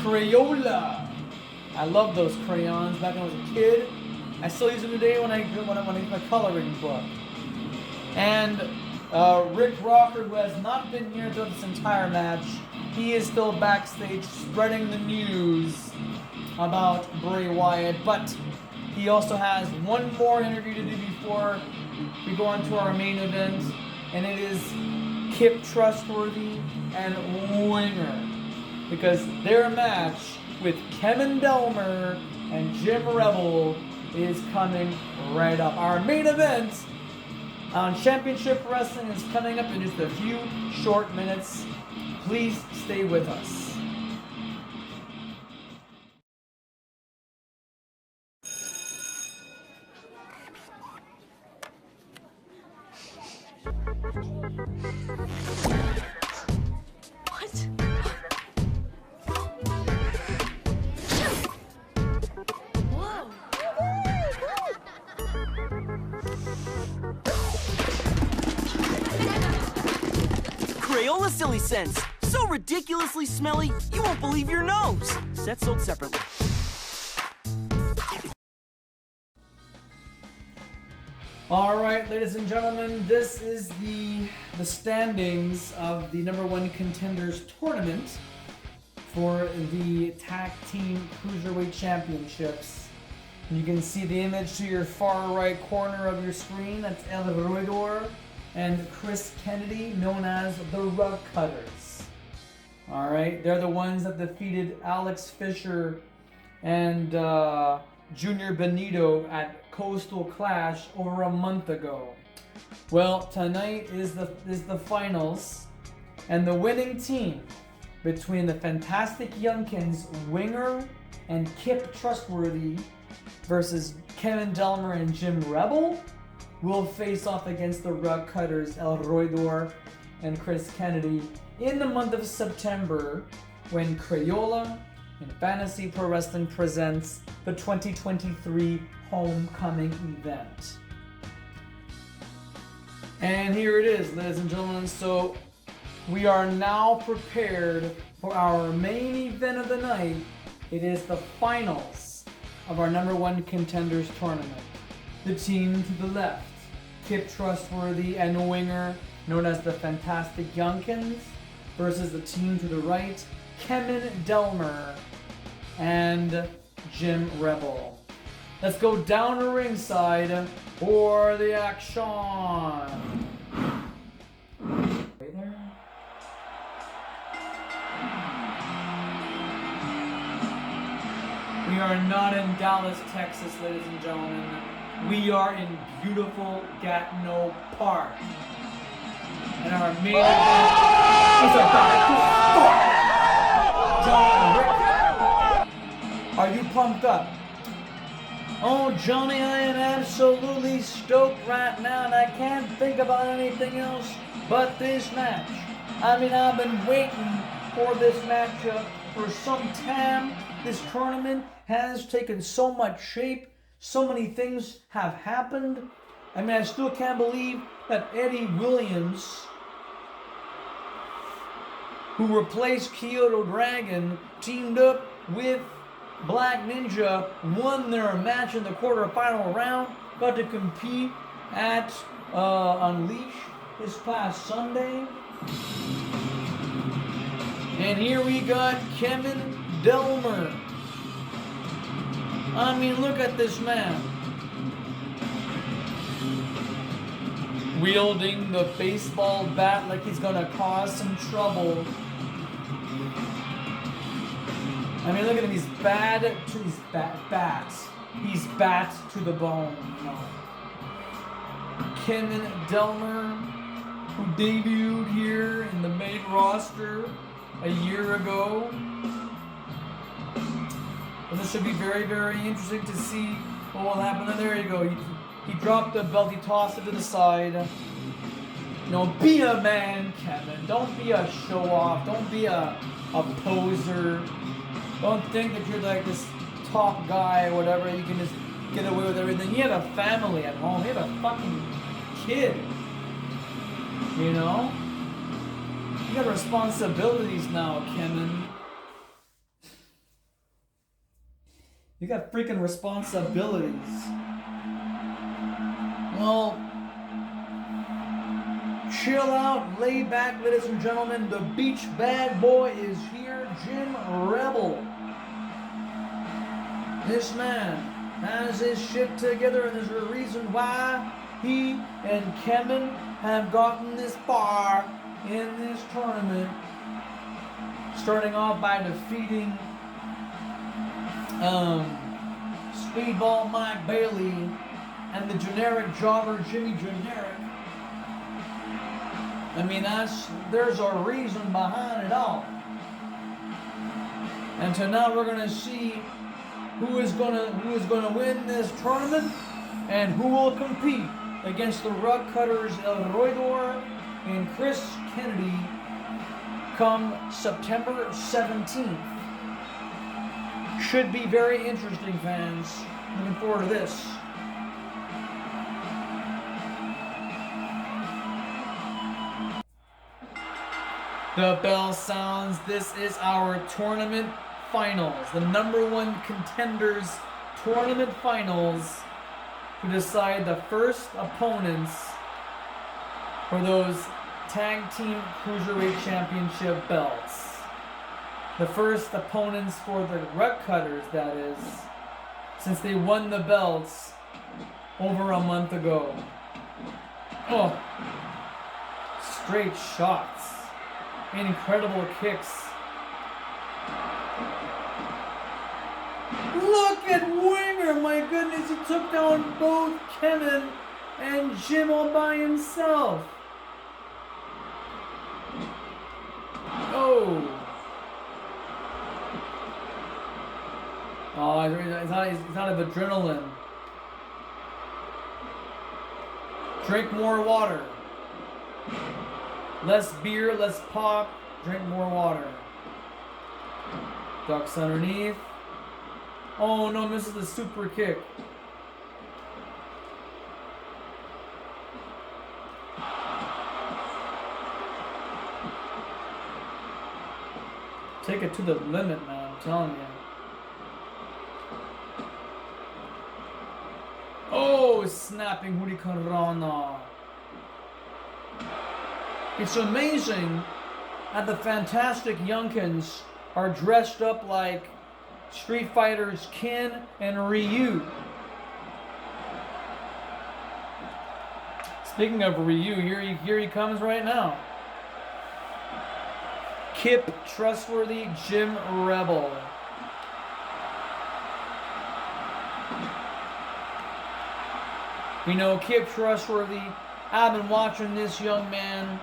Crayola. I love those crayons back when I was a kid. I still use them today when I use my coloring book. And Rick Rocker, who has not been here throughout this entire match, he is still backstage spreading the news about Bray Wyatt, but he also has one more interview to do before we go on to our main event, and it is Kip Trustworthy and Winger, because their match with Kemen Delmer and Jim Rebel is coming right up. Our main event on Championship Wrestling is coming up in just a few short minutes. Please stay with us. What? Whoa. Crayola Silly Scents. So ridiculously smelly, you won't believe your nose. Set sold separately. Alright, ladies and gentlemen, this is the standings of the #1 Contenders tournament for the Tag Team Cruiserweight Championships. You can see the image to your far right corner of your screen. That's El Roedor and Chris Kennedy, known as the Rug Cutters. Alright, they're the ones that defeated Alex Fisher and Junior Benito at Coastal Clash over a month ago. Well, tonight is the finals, and the winning team between the Fantastic Youngkins, Winger and Kip Trustworthy, versus Kevin Delmer and Jim Rebel will face off against the Rug Cutters, El Roedor and Chris Kennedy, in the month of September, when Crayola and Fantasy Pro Wrestling presents the 2023 Homecoming event. And here it is, ladies and gentlemen. So we are now prepared for our main event of the night. It is the finals of our #1 Contenders tournament. The team to the left, Kip Trustworthy and Winger, known as the Fantastic Youngkins, versus the team to the right, Kemen Delmer and Jim Rebel. Let's go down to ringside for the action. Right there. We are not in Dallas, Texas, ladies and gentlemen. We are in beautiful Gatineau Park. And our main event is about to start. John Rick, are you pumped up? Oh, Johnny, I am absolutely stoked right now, and I can't think about anything else but this match. I mean, I've been waiting for this matchup for some time. This tournament has taken so much shape. So many things have happened. I mean, I still can't believe that Eddie Williams, who replaced Kyoto Dragon, teamed up with Black Ninja, won their match in the quarterfinal round, got to compete at Unleash this past Sunday. And here we got Kemen Delmer. I mean, look at this man. Wielding the baseball bat like he's gonna cause some trouble. I mean, look at him, he's bad to his bats. he's bat to the bone. You know. Kemen Delmer, who debuted here in the main roster a year ago. And this should be very, very interesting to see what will happen. And there you go. He dropped the belt. He tossed it to the side. You know, be a man, Kemen. Don't be a show-off. Don't be a poser. Don't think that you're like this top guy or whatever. You can just get away with everything. You have a family at home. You have a fucking kid. You know? You got responsibilities now, Kemen. You got freaking responsibilities. Well, chill out, lay back, ladies and gentlemen. The beach bad boy is here, Jim Rebel. This man has his shit together, and there's a reason why he and Kemen have gotten this far in this tournament. Starting off by defeating Speedball Mike Bailey and the generic jobber Jimmy Generic. I mean, there's a reason behind it all. And tonight we're gonna see who is gonna win this tournament and who will compete against the Rug Cutters El Roydor and Chris Kennedy come September 17th. Should be very interesting, fans. Looking forward to this. The bell sounds. This is our tournament finals. The #1 contenders tournament finals to decide the first opponents for those tag team cruiserweight championship belts. The first opponents for the Rug Cutters, that is, since they won the belts over a month ago. Oh, straight shots. Incredible kicks. Look at Winger, my goodness, he took down both Kemen and Jim all by himself. Oh. Oh, he's out of adrenaline. Drink more water. Less beer, less pop. Drink more water. Ducks underneath. Oh no, misses the super kick. Take it to the limit, man, I'm telling you. Oh, snapping Hurricanrana. It's amazing that the fantastic Youngkins are dressed up like Street Fighters Ken and Ryu. Speaking of Ryu, here he comes right now. Kip Trustworthy, Jim Rebel. You know, Kip Trustworthy, I've been watching this young man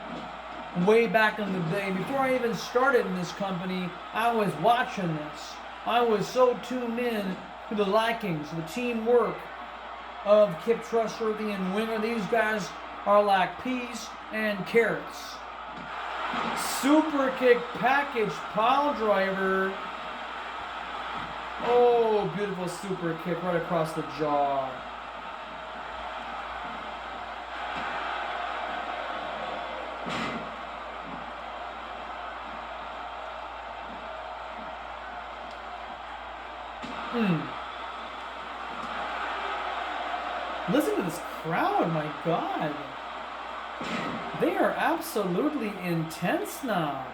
way back in the day. Before I even started in this company, I was watching this. I was so tuned in to the likings, the teamwork of Kip Trustworthy and Winger. These guys are like peas and carrots. Super kick package pile driver. Oh, beautiful super kick right across the jaw. Listen to this crowd, my God. They are absolutely intense now.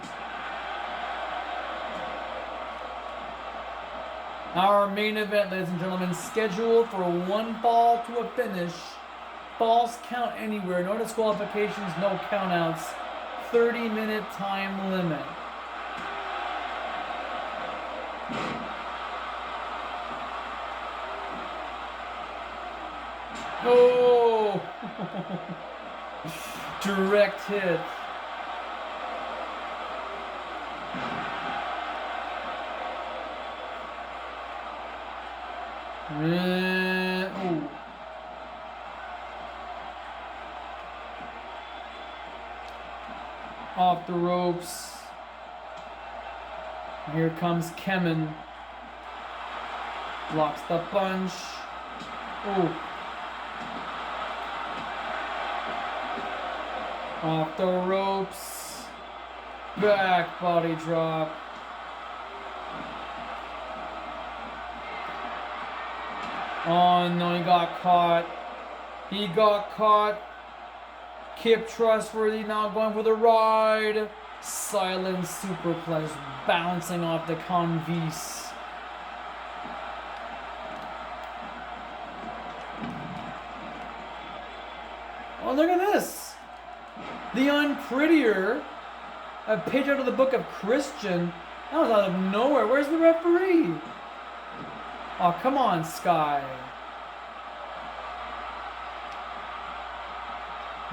Our main event, ladies and gentlemen, scheduled for one fall to a finish. Falls count anywhere. No disqualifications, no countouts. 30-minute time limit. Oh! Direct hit. Oh. Off the ropes. Here comes Kemen. Blocks the punch. Oh. Off the ropes. Back body drop. Oh no, he got caught. He got caught. Kip Trustworthy now going for the ride. Silent superplex bouncing off the convice. Oh, look at this. The Unprettier. A page out of the book of Christian. That was out of nowhere. Where's the referee? Oh, come on, Sky.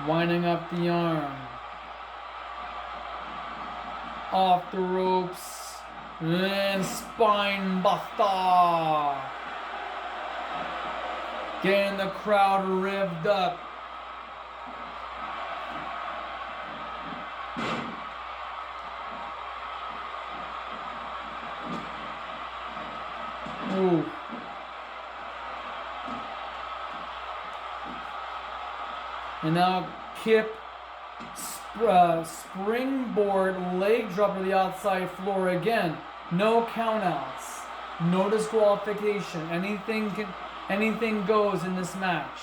Winding up the arm. Off the ropes. And spine buster. Getting the crowd revved up. Ooh. And now Kip springboard leg drop to the outside floor again. No countouts. No disqualification. Anything goes in this match.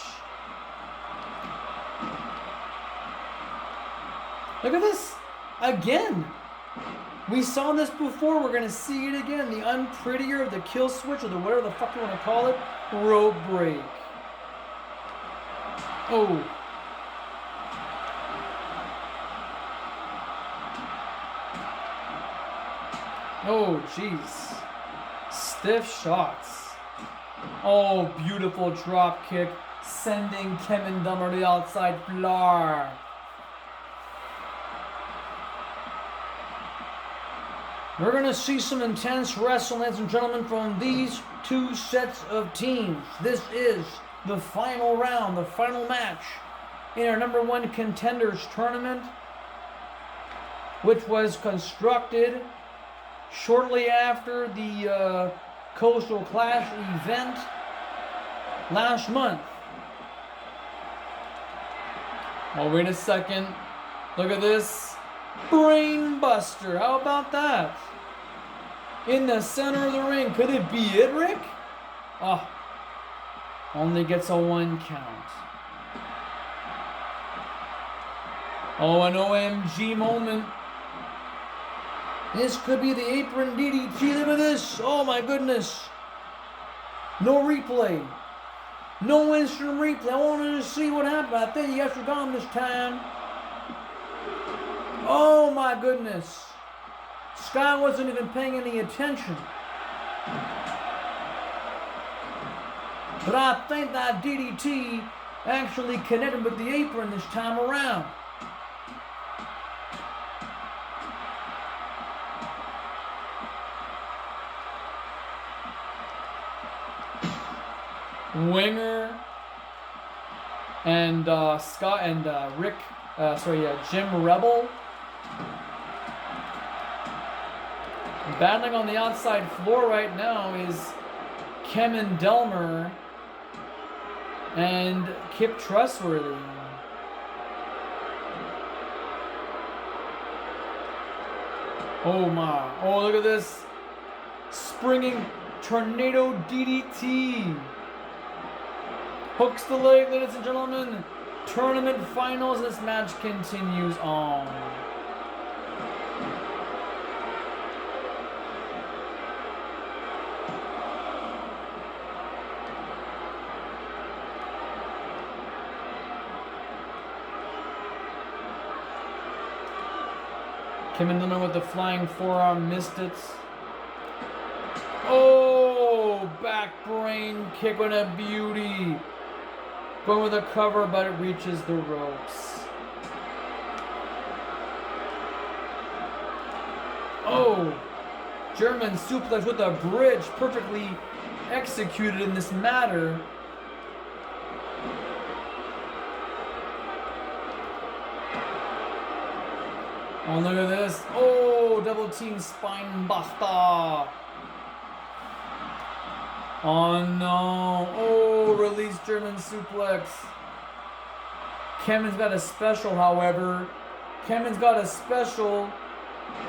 Look at this again. We saw this before. We're gonna see it again. The Unprettier, the kill switch, or the whatever the fuck you want to call it. Rope break. Oh. Oh, jeez. Stiff shots. Oh, beautiful drop kick, sending Kemen Delmer to the outside floor. We're going to see some intense wrestling, ladies and gentlemen, from these two sets of teams. This is the final round, the final match in our #1 Contenders tournament, which was constructed shortly after the Coastal Clash event last month. Oh, wait a second. Look at this. Brain Buster. How about that? In the center of the ring. Could it be it, Rick? Oh, only gets a 1 count. Oh, an OMG moment. This could be the apron DDT. Look at this. Oh my goodness. No replay. No instant replay. I wanted to see what happened. I think you guys were gone this time. Oh my goodness. Sky wasn't even paying any attention. But I think that DDT actually connected with the apron this time around. Winger and Scott and Jim Rebel battling on the outside floor right now is Kemen Delmer and Kip Trustworthy. Oh my! Oh, look at this springing tornado DDT. Hooks the leg, ladies and gentlemen. Tournament finals. This match continues on. Kemen Delmer with the flying forearm, missed it. Oh, back brain kick with a beauty. Going with a cover, but it reaches the ropes. Oh! German suplex with a bridge, perfectly executed in this matter. Oh, look at this. Oh, double team spine buster. Oh no. Oh, release German suplex. Kemen's got a special, however. Kemen's got a special.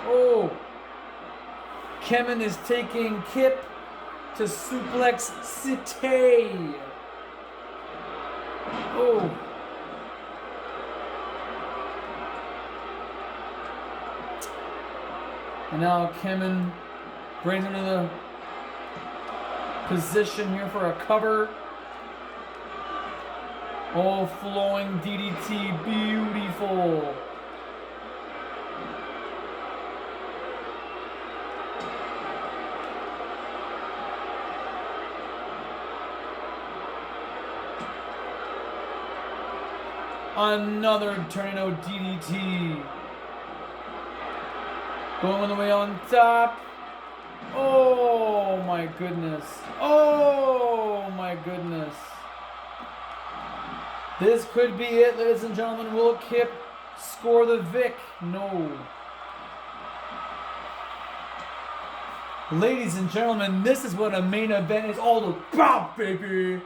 Oh. Kemen is taking Kip to suplex Cité. Oh. And now Kemen brings him to the position here for a cover. Oh, flowing DDT, beautiful. Another tornado DDT. Going the way on top. Oh my goodness. Oh my goodness. This could be it, ladies and gentlemen. Will Kip score the Vic? No. Ladies and gentlemen, this is what a main event is all about, baby.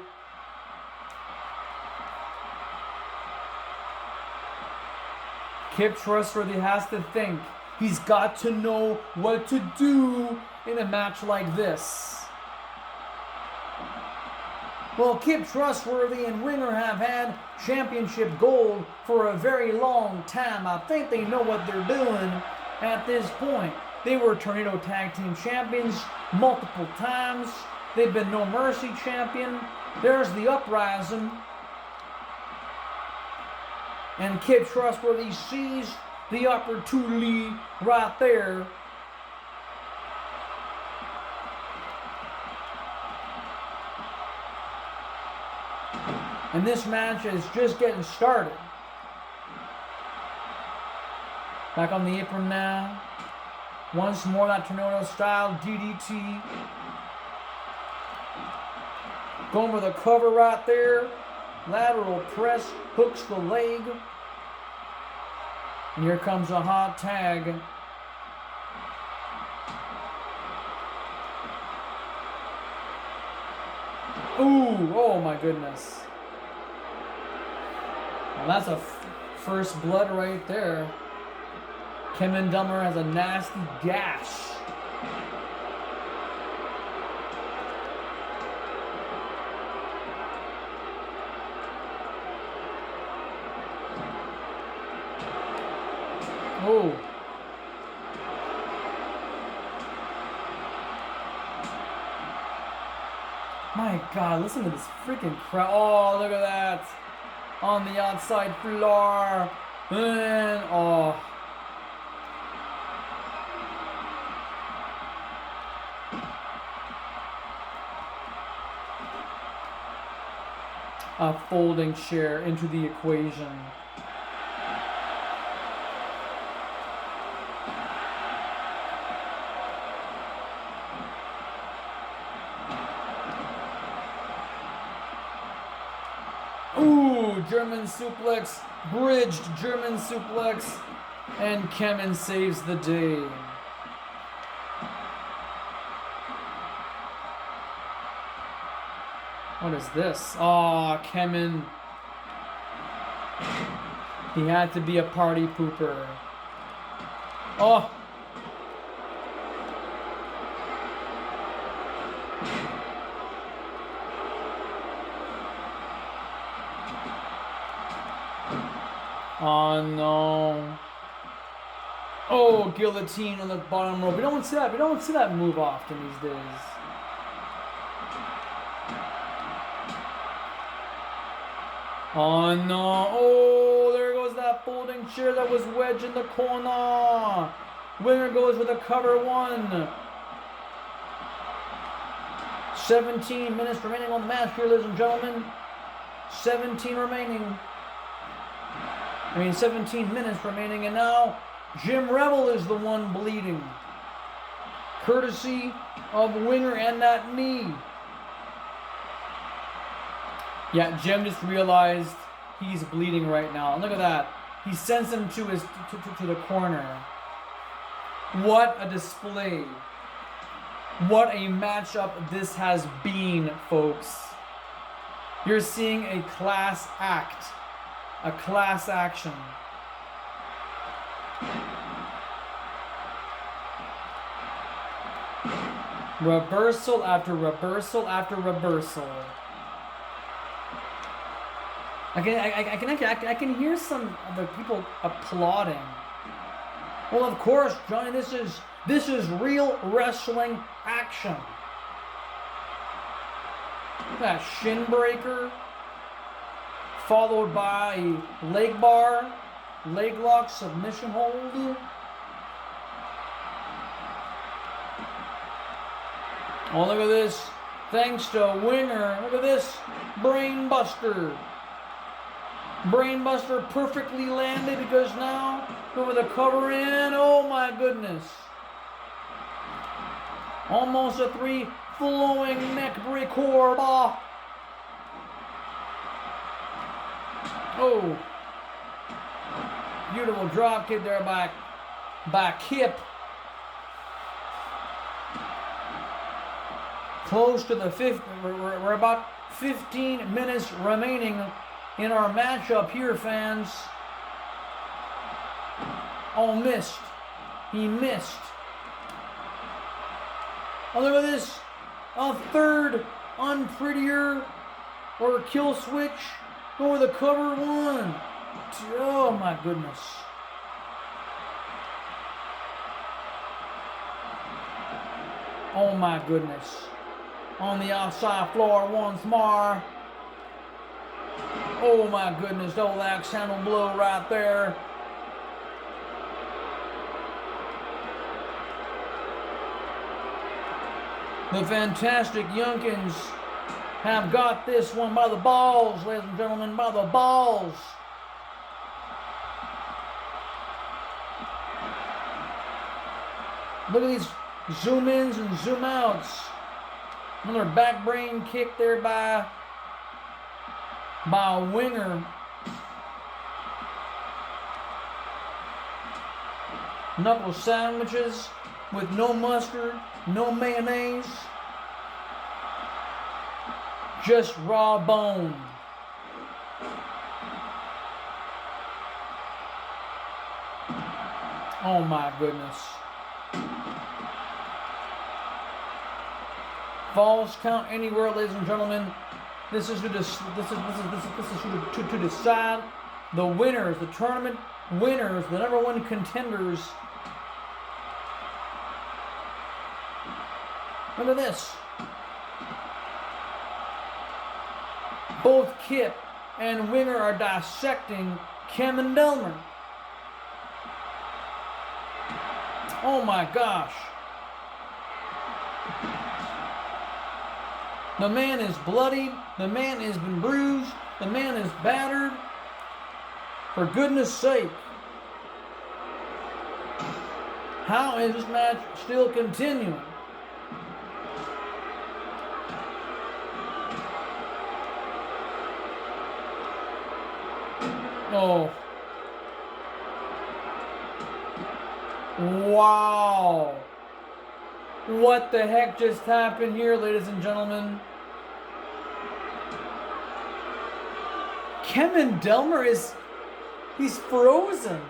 Kip Trustworthy has to think. He's got to know what to do in a match like this. Well, Kip Trustworthy and Winger have had championship gold for a very long time. I think they know what they're doing at this point. They were Tornado Tag Team Champions multiple times. They've been No Mercy Champion. There's the Uprising. And Kip Trustworthy sees the opportunity right there. And this match is just getting started. Back on the apron now. Once more that tornado style DDT. Going for the cover right there. Lateral press, hooks the leg. And here comes a hot tag. Ooh, oh my goodness. Well, that's a first blood right there. Kemen Delmer has a nasty gash. Oh. My God, listen to this freaking crowd. Oh, look at that. On the outside floor. And, oh. A folding chair into the equation. German suplex, bridged German suplex, and Kemen saves the day. What is this? Oh, Kemen. He had to be a party pooper. Oh. Oh no. Oh, guillotine on the bottom rope. We don't see that. We don't see that move often these days. Oh no. Oh, there goes that folding chair that was wedged in the corner. Winner goes with a cover one. 17 minutes remaining on the match here, ladies and gentlemen. 17 remaining. 17 minutes remaining, and now Jim Rebel is the one bleeding. Courtesy of Winger and that knee. Yeah, Jim just realized he's bleeding right now. Look at that. He sends him to his to the corner. What a display. What a matchup this has been, folks. You're seeing a class act. A class action. Reversal after reversal after reversal. I can hear some of the people applauding. Well, of course, Johnny, this is real wrestling action. That shin breaker, followed by a leg bar, leg lock, submission hold. Oh, look at this. Thanks to Winger. Look at this. Brain buster. Brain buster perfectly landed because now over the cover in. Oh my goodness. Almost a 3 flowing neck breaker. Oh. Beautiful drop kick there by Kip. Close to the fifth. We're about 15 minutes remaining in our matchup here, fans. Oh, missed. He missed. Oh, look at this. A third unprettier or kill switch over the cover one. Oh, my goodness. Oh, my goodness. On the outside floor once more. Oh my goodness, double axe handle blow right there. The fantastic Youngkins have got this one by the balls, ladies and gentlemen, by the balls. Look at these zoom ins and zoom outs. Another back brain kick there by Winger. Knuckle sandwiches with no mustard, no mayonnaise. Just raw bone. Oh my goodness. Falls count anywhere, ladies and gentlemen. This is to decide the winners, the tournament winners, the #1 contenders. Look at this. Both Kip and Winger are dissecting Kemen Delmer. Oh my gosh. The man is bloodied. The man has been bruised. The man is battered. For goodness sake. How is this match still continuing? Oh. Wow. What the heck just happened here, ladies and gentlemen? Kemen Delmer he's frozen.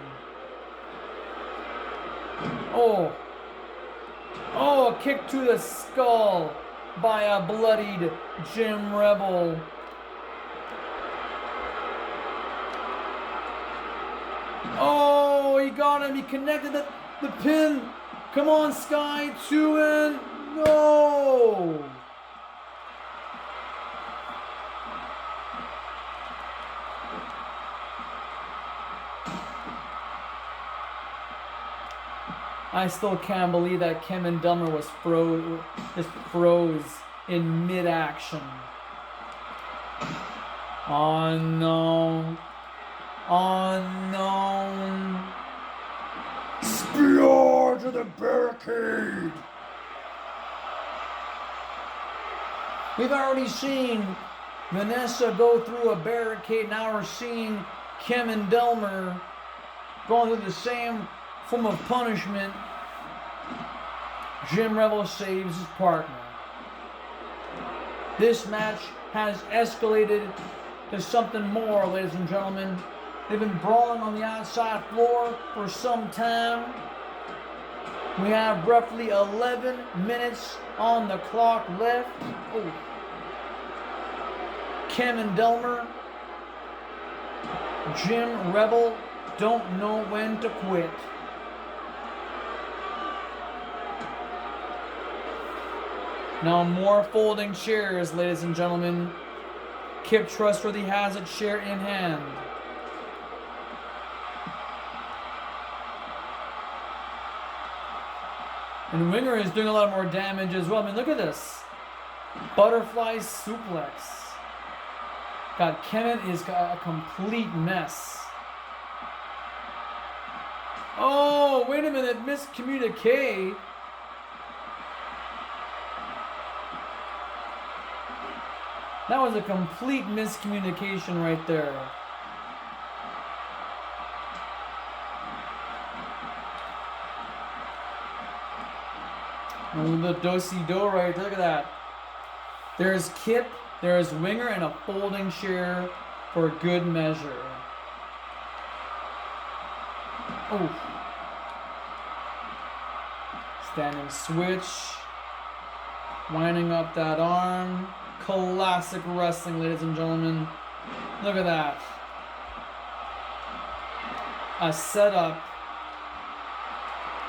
Oh. Oh, a kick to the skull by a bloodied Jim Rebel. Oh, he got him. He connected the pin. Come on, Sky, 2 and no. I still can't believe that Kemen Delmer was froze in mid-action. Unknown. Unknown. Spear to the barricade. We've already seen Vanessa go through a barricade. Now we're seeing Kemen and Delmer going through the same form of punishment. Jim Rebel saves his partner. This match has escalated to something more, ladies and gentlemen. They've been brawling on the outside floor for some time. We have roughly 11 minutes on the clock left. Oh. Kemen and Delmer, Jim Rebel don't know when to quit. Now more folding chairs, ladies and gentlemen. Kip Trustworthy has a chair in hand. And Winger is doing a lot more damage as well. I mean, look at this. Butterfly suplex. God, Kemen is a complete mess. Oh, wait a minute. Miscommunicate. That was a complete miscommunication right there. Oh, the do-si-do right there. Look at that. There's Kip, there's Winger, and a folding chair for good measure. Oh. Standing switch. Winding up that arm. Classic wrestling, ladies and gentlemen. Look at that. A setup.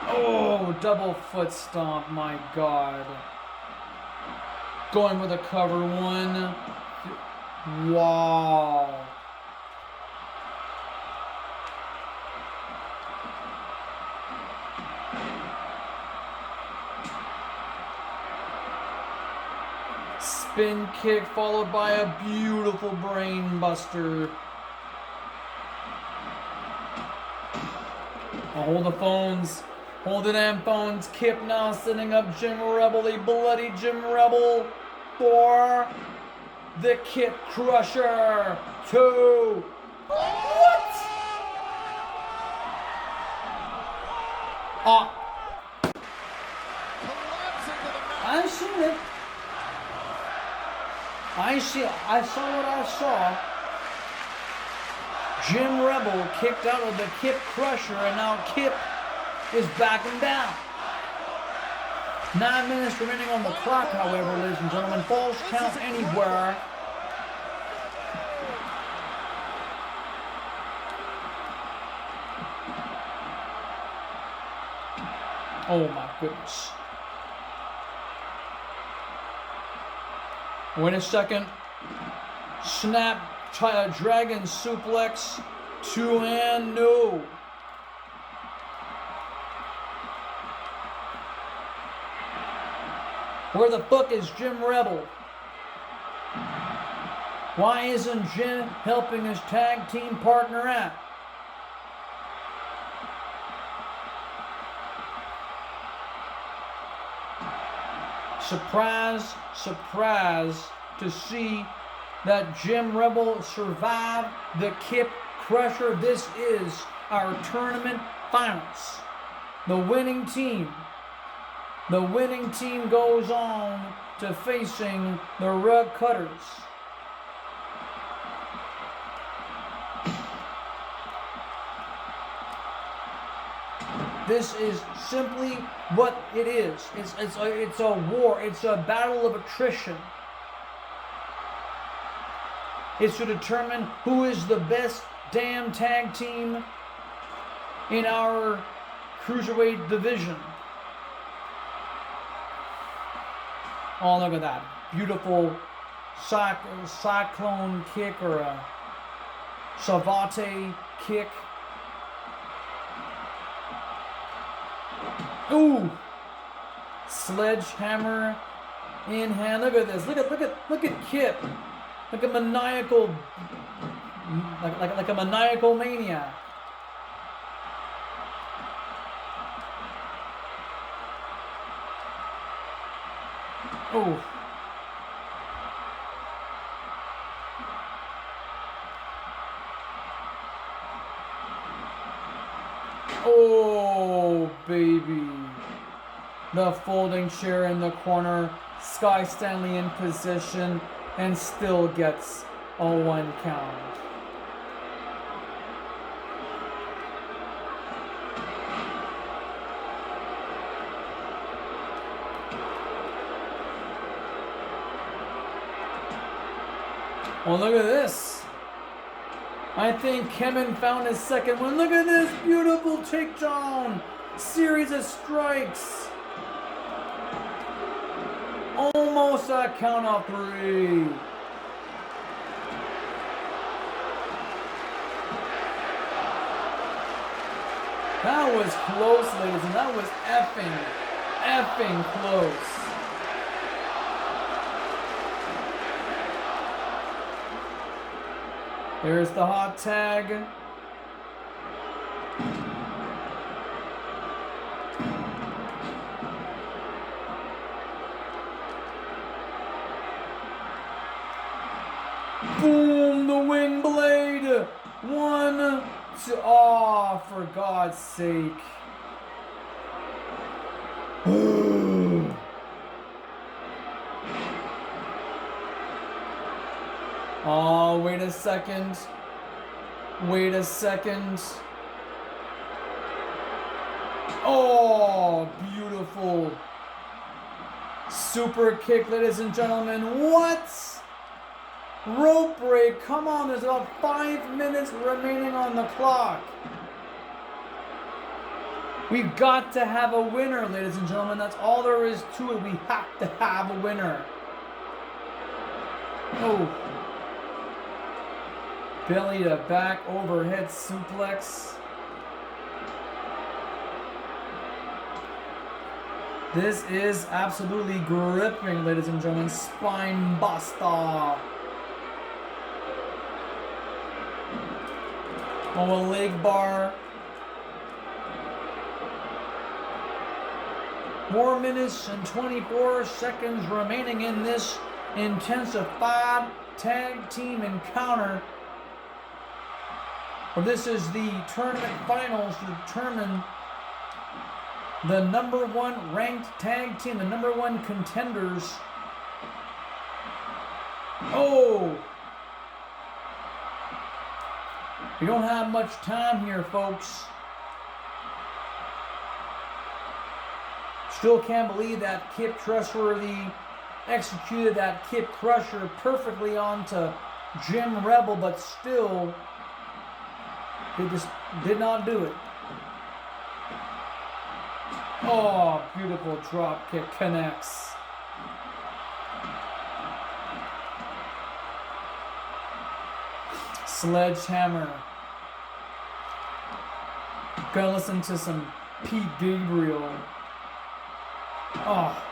Oh, double foot stomp, my God. Going with a cover one. Wow. Spin kick followed by a beautiful brain buster. Oh, hold the phones. Hold the damn phones. Kip now setting up Jim Rebel, a bloody Jim Rebel for the Kip Crusher. 2. What? I've seen it. I saw what I saw. Jim Rebel kicked out of the Kip Crusher, and now Kip is backing down. 9 minutes remaining on the clock, however, ladies and gentlemen. Falls count anywhere. Oh my goodness. Wait a second. Snap, dragon suplex, 2 and no. Where the fuck is Jim Rebel? Why isn't Jim helping his tag team partner out? Surprise, surprise to see that Jim Rebel survived the Kip Crusher. This is our tournament finals. The winning team goes on to facing the Rug Cutters. This is simply what it is. It's a war. It's a battle of attrition. It's to determine who is the best damn tag team in our cruiserweight division. Oh, look at that. Beautiful cyclone kick or a savate kick. Ooh! Sledgehammer in hand. Look at this. Look at Kip. like a maniacal, like a maniacal maniac. Oh. Oh, baby. The folding chair in the corner. Sky Stanley in position and still gets a 1 count. Oh, look at this. I think Kemen found his second one. Look at this beautiful takedown. Series of strikes. Almost a count of 3. That was close, ladies, and that was effing close. There's the hot tag. Boom, the wing blade. 1, 2, oh, for God's sake. Oh, wait a second. Wait a second. Oh, beautiful. Super kick, ladies and gentlemen. What? Rope break. Come on, there's about 5 minutes remaining on the clock. We've got to have a winner, ladies and gentlemen. That's all there is to it. We have to have a winner. Oh. Belly to back overhead suplex. This is absolutely gripping, ladies and gentlemen. Spine buster. Oh, a leg bar. More minutes and 24 seconds remaining in this intensified tag team encounter. Well, this is the tournament finals to determine the #1 ranked tag team, the #1 contenders. Oh! We don't have much time here, folks. Still can't believe that Kip Trustworthy executed that Kip Crusher perfectly onto Jim Rebel, but still, they just did not do it. Oh, beautiful drop kick connects. Sledgehammer. Gonna listen to some Pete Gabriel. Oh.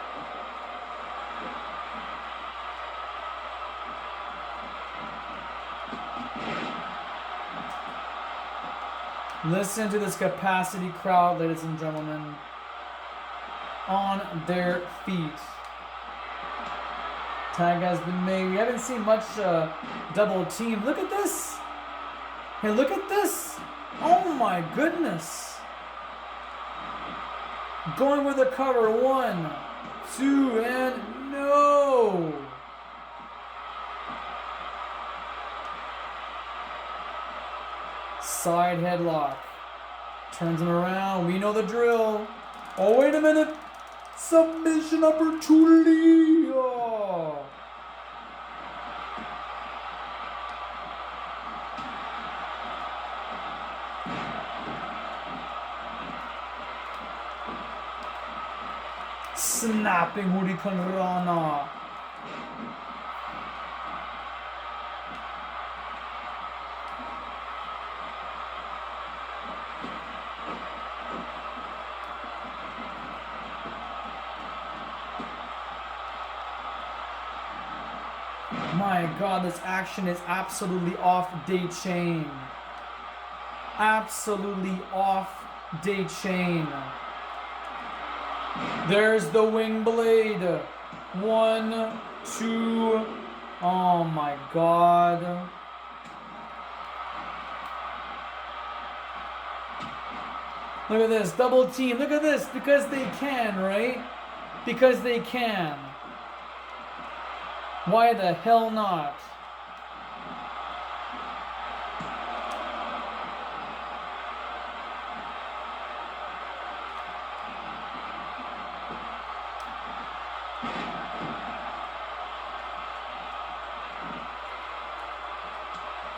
Listen to this capacity crowd, ladies and gentlemen. On their feet. Tag has been made. We haven't seen much double team. Look at this. Hey, look at this. Oh my goodness. Going with the cover. 1, 2, and no. Side headlock. Turns him around. We know the drill. Oh, wait a minute. Submission opportunity. Oh. Snapping Hurricane Rana. My my god, this action is absolutely off day chain. Absolutely off day chain. There's the wing blade. 1, 2. Oh my god. Look at this, double team. Look at this, because they can, right? Because they can. Why the hell not?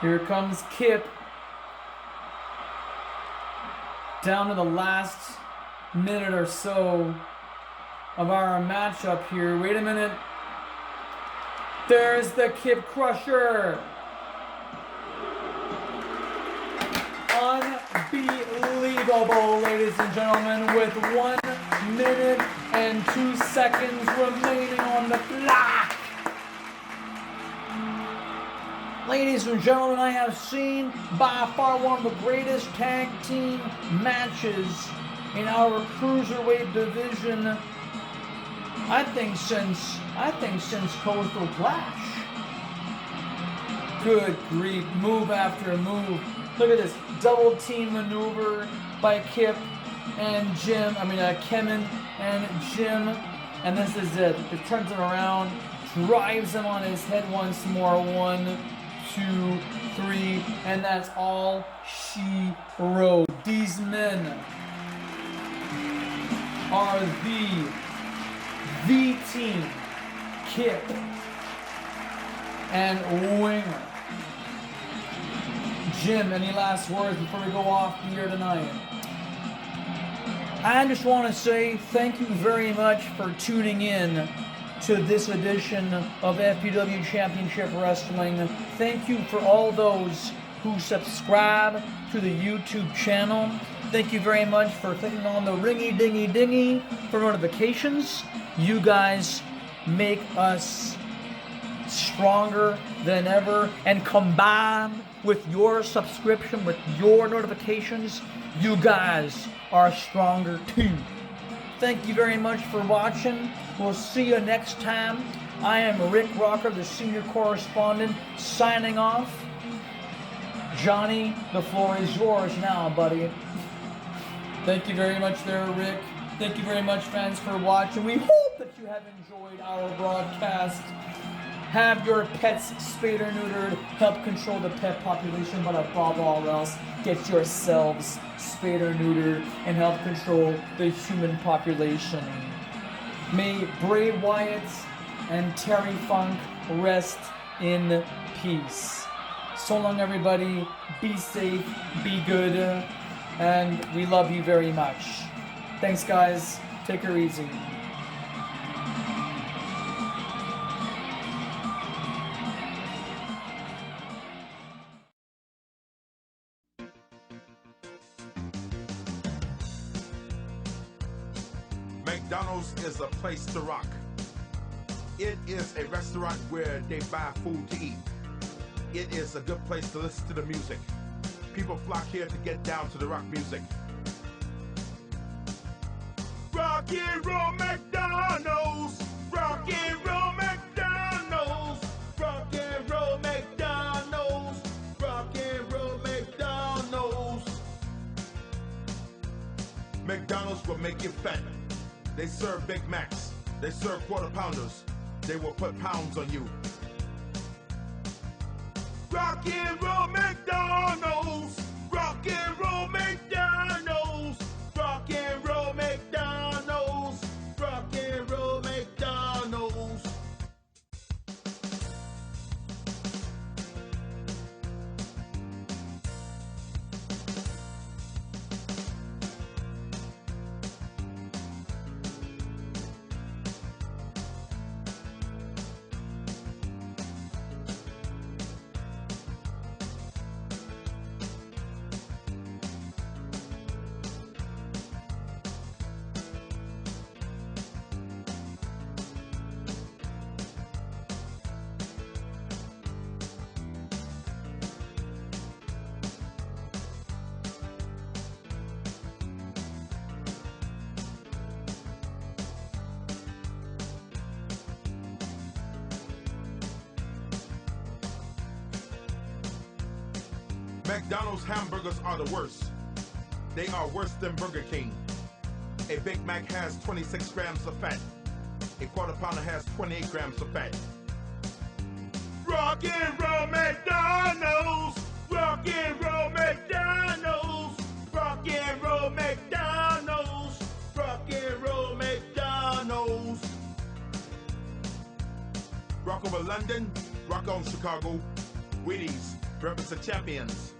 Here comes Kip. Down to the last minute or so of our matchup here. Wait a minute. There's the Kip Crusher. Unbelievable, ladies and gentlemen, with 1 minute and 2 seconds remaining on the clock. Ladies and gentlemen, I have seen by far one of the greatest tag team matches in our cruiserweight division. I think since Coastal Clash. Good grief, move after move. Look at this double team maneuver by Kip and Kemen and Jim. And this is it. It turns him around, drives him on his head once more. 1, 2, 3, and that's all she wrote. These men are the team. Kip and Winger. Jim, any last words before we go off the air tonight? I just want to say thank you very much for tuning in to this edition of FPW Championship Wrestling. Thank you for all those who subscribe to the YouTube channel. Thank you very much for clicking on the ringy dingy dingy for notifications. You guys make us stronger than ever, and combined with your subscription, with your notifications, you guys are stronger too. Thank you very much for watching. We'll see you next time. I am Rick Rocker, the senior correspondent, signing off. Johnny, the floor is yours now, buddy. Thank you very much there, Rick. Thank you very much, fans, for watching. We hope that you have enjoyed our broadcast. Have your pets spayed or neutered. Help control the pet population, but above all else, get yourselves spayed or neutered and help control the human population. May Bray Wyatt and Terry Funk rest in peace. So long, everybody. Be safe, be good, and we love you very much. Thanks, guys. Take her easy. McDonald's is a place to rock. It is a restaurant where they buy food to eat. It is a good place to listen to the music. People flock here to get down to the rock music. Rock and roll McDonald's! Rock and roll McDonald's! Rock and roll McDonald's! Rock and roll McDonald's! McDonald's will make you fat. They serve Big Macs. They serve quarter pounders. They will put pounds on you. Rock and roll McDonald's! Rock and roll McDonald's! Rock and roll McDonald's! Rock and roll McDonald's! McDonald's hamburgers are the worst. They are worse than Burger King. A Big Mac has 26 grams of fat. A quarter pounder has 28 grams of fat. Rock and roll McDonald's! Rock and roll McDonald's! Rock and roll McDonald's! Rock and roll McDonald's! Rock over London, rock on Chicago. Wheaties, breakfast of champions.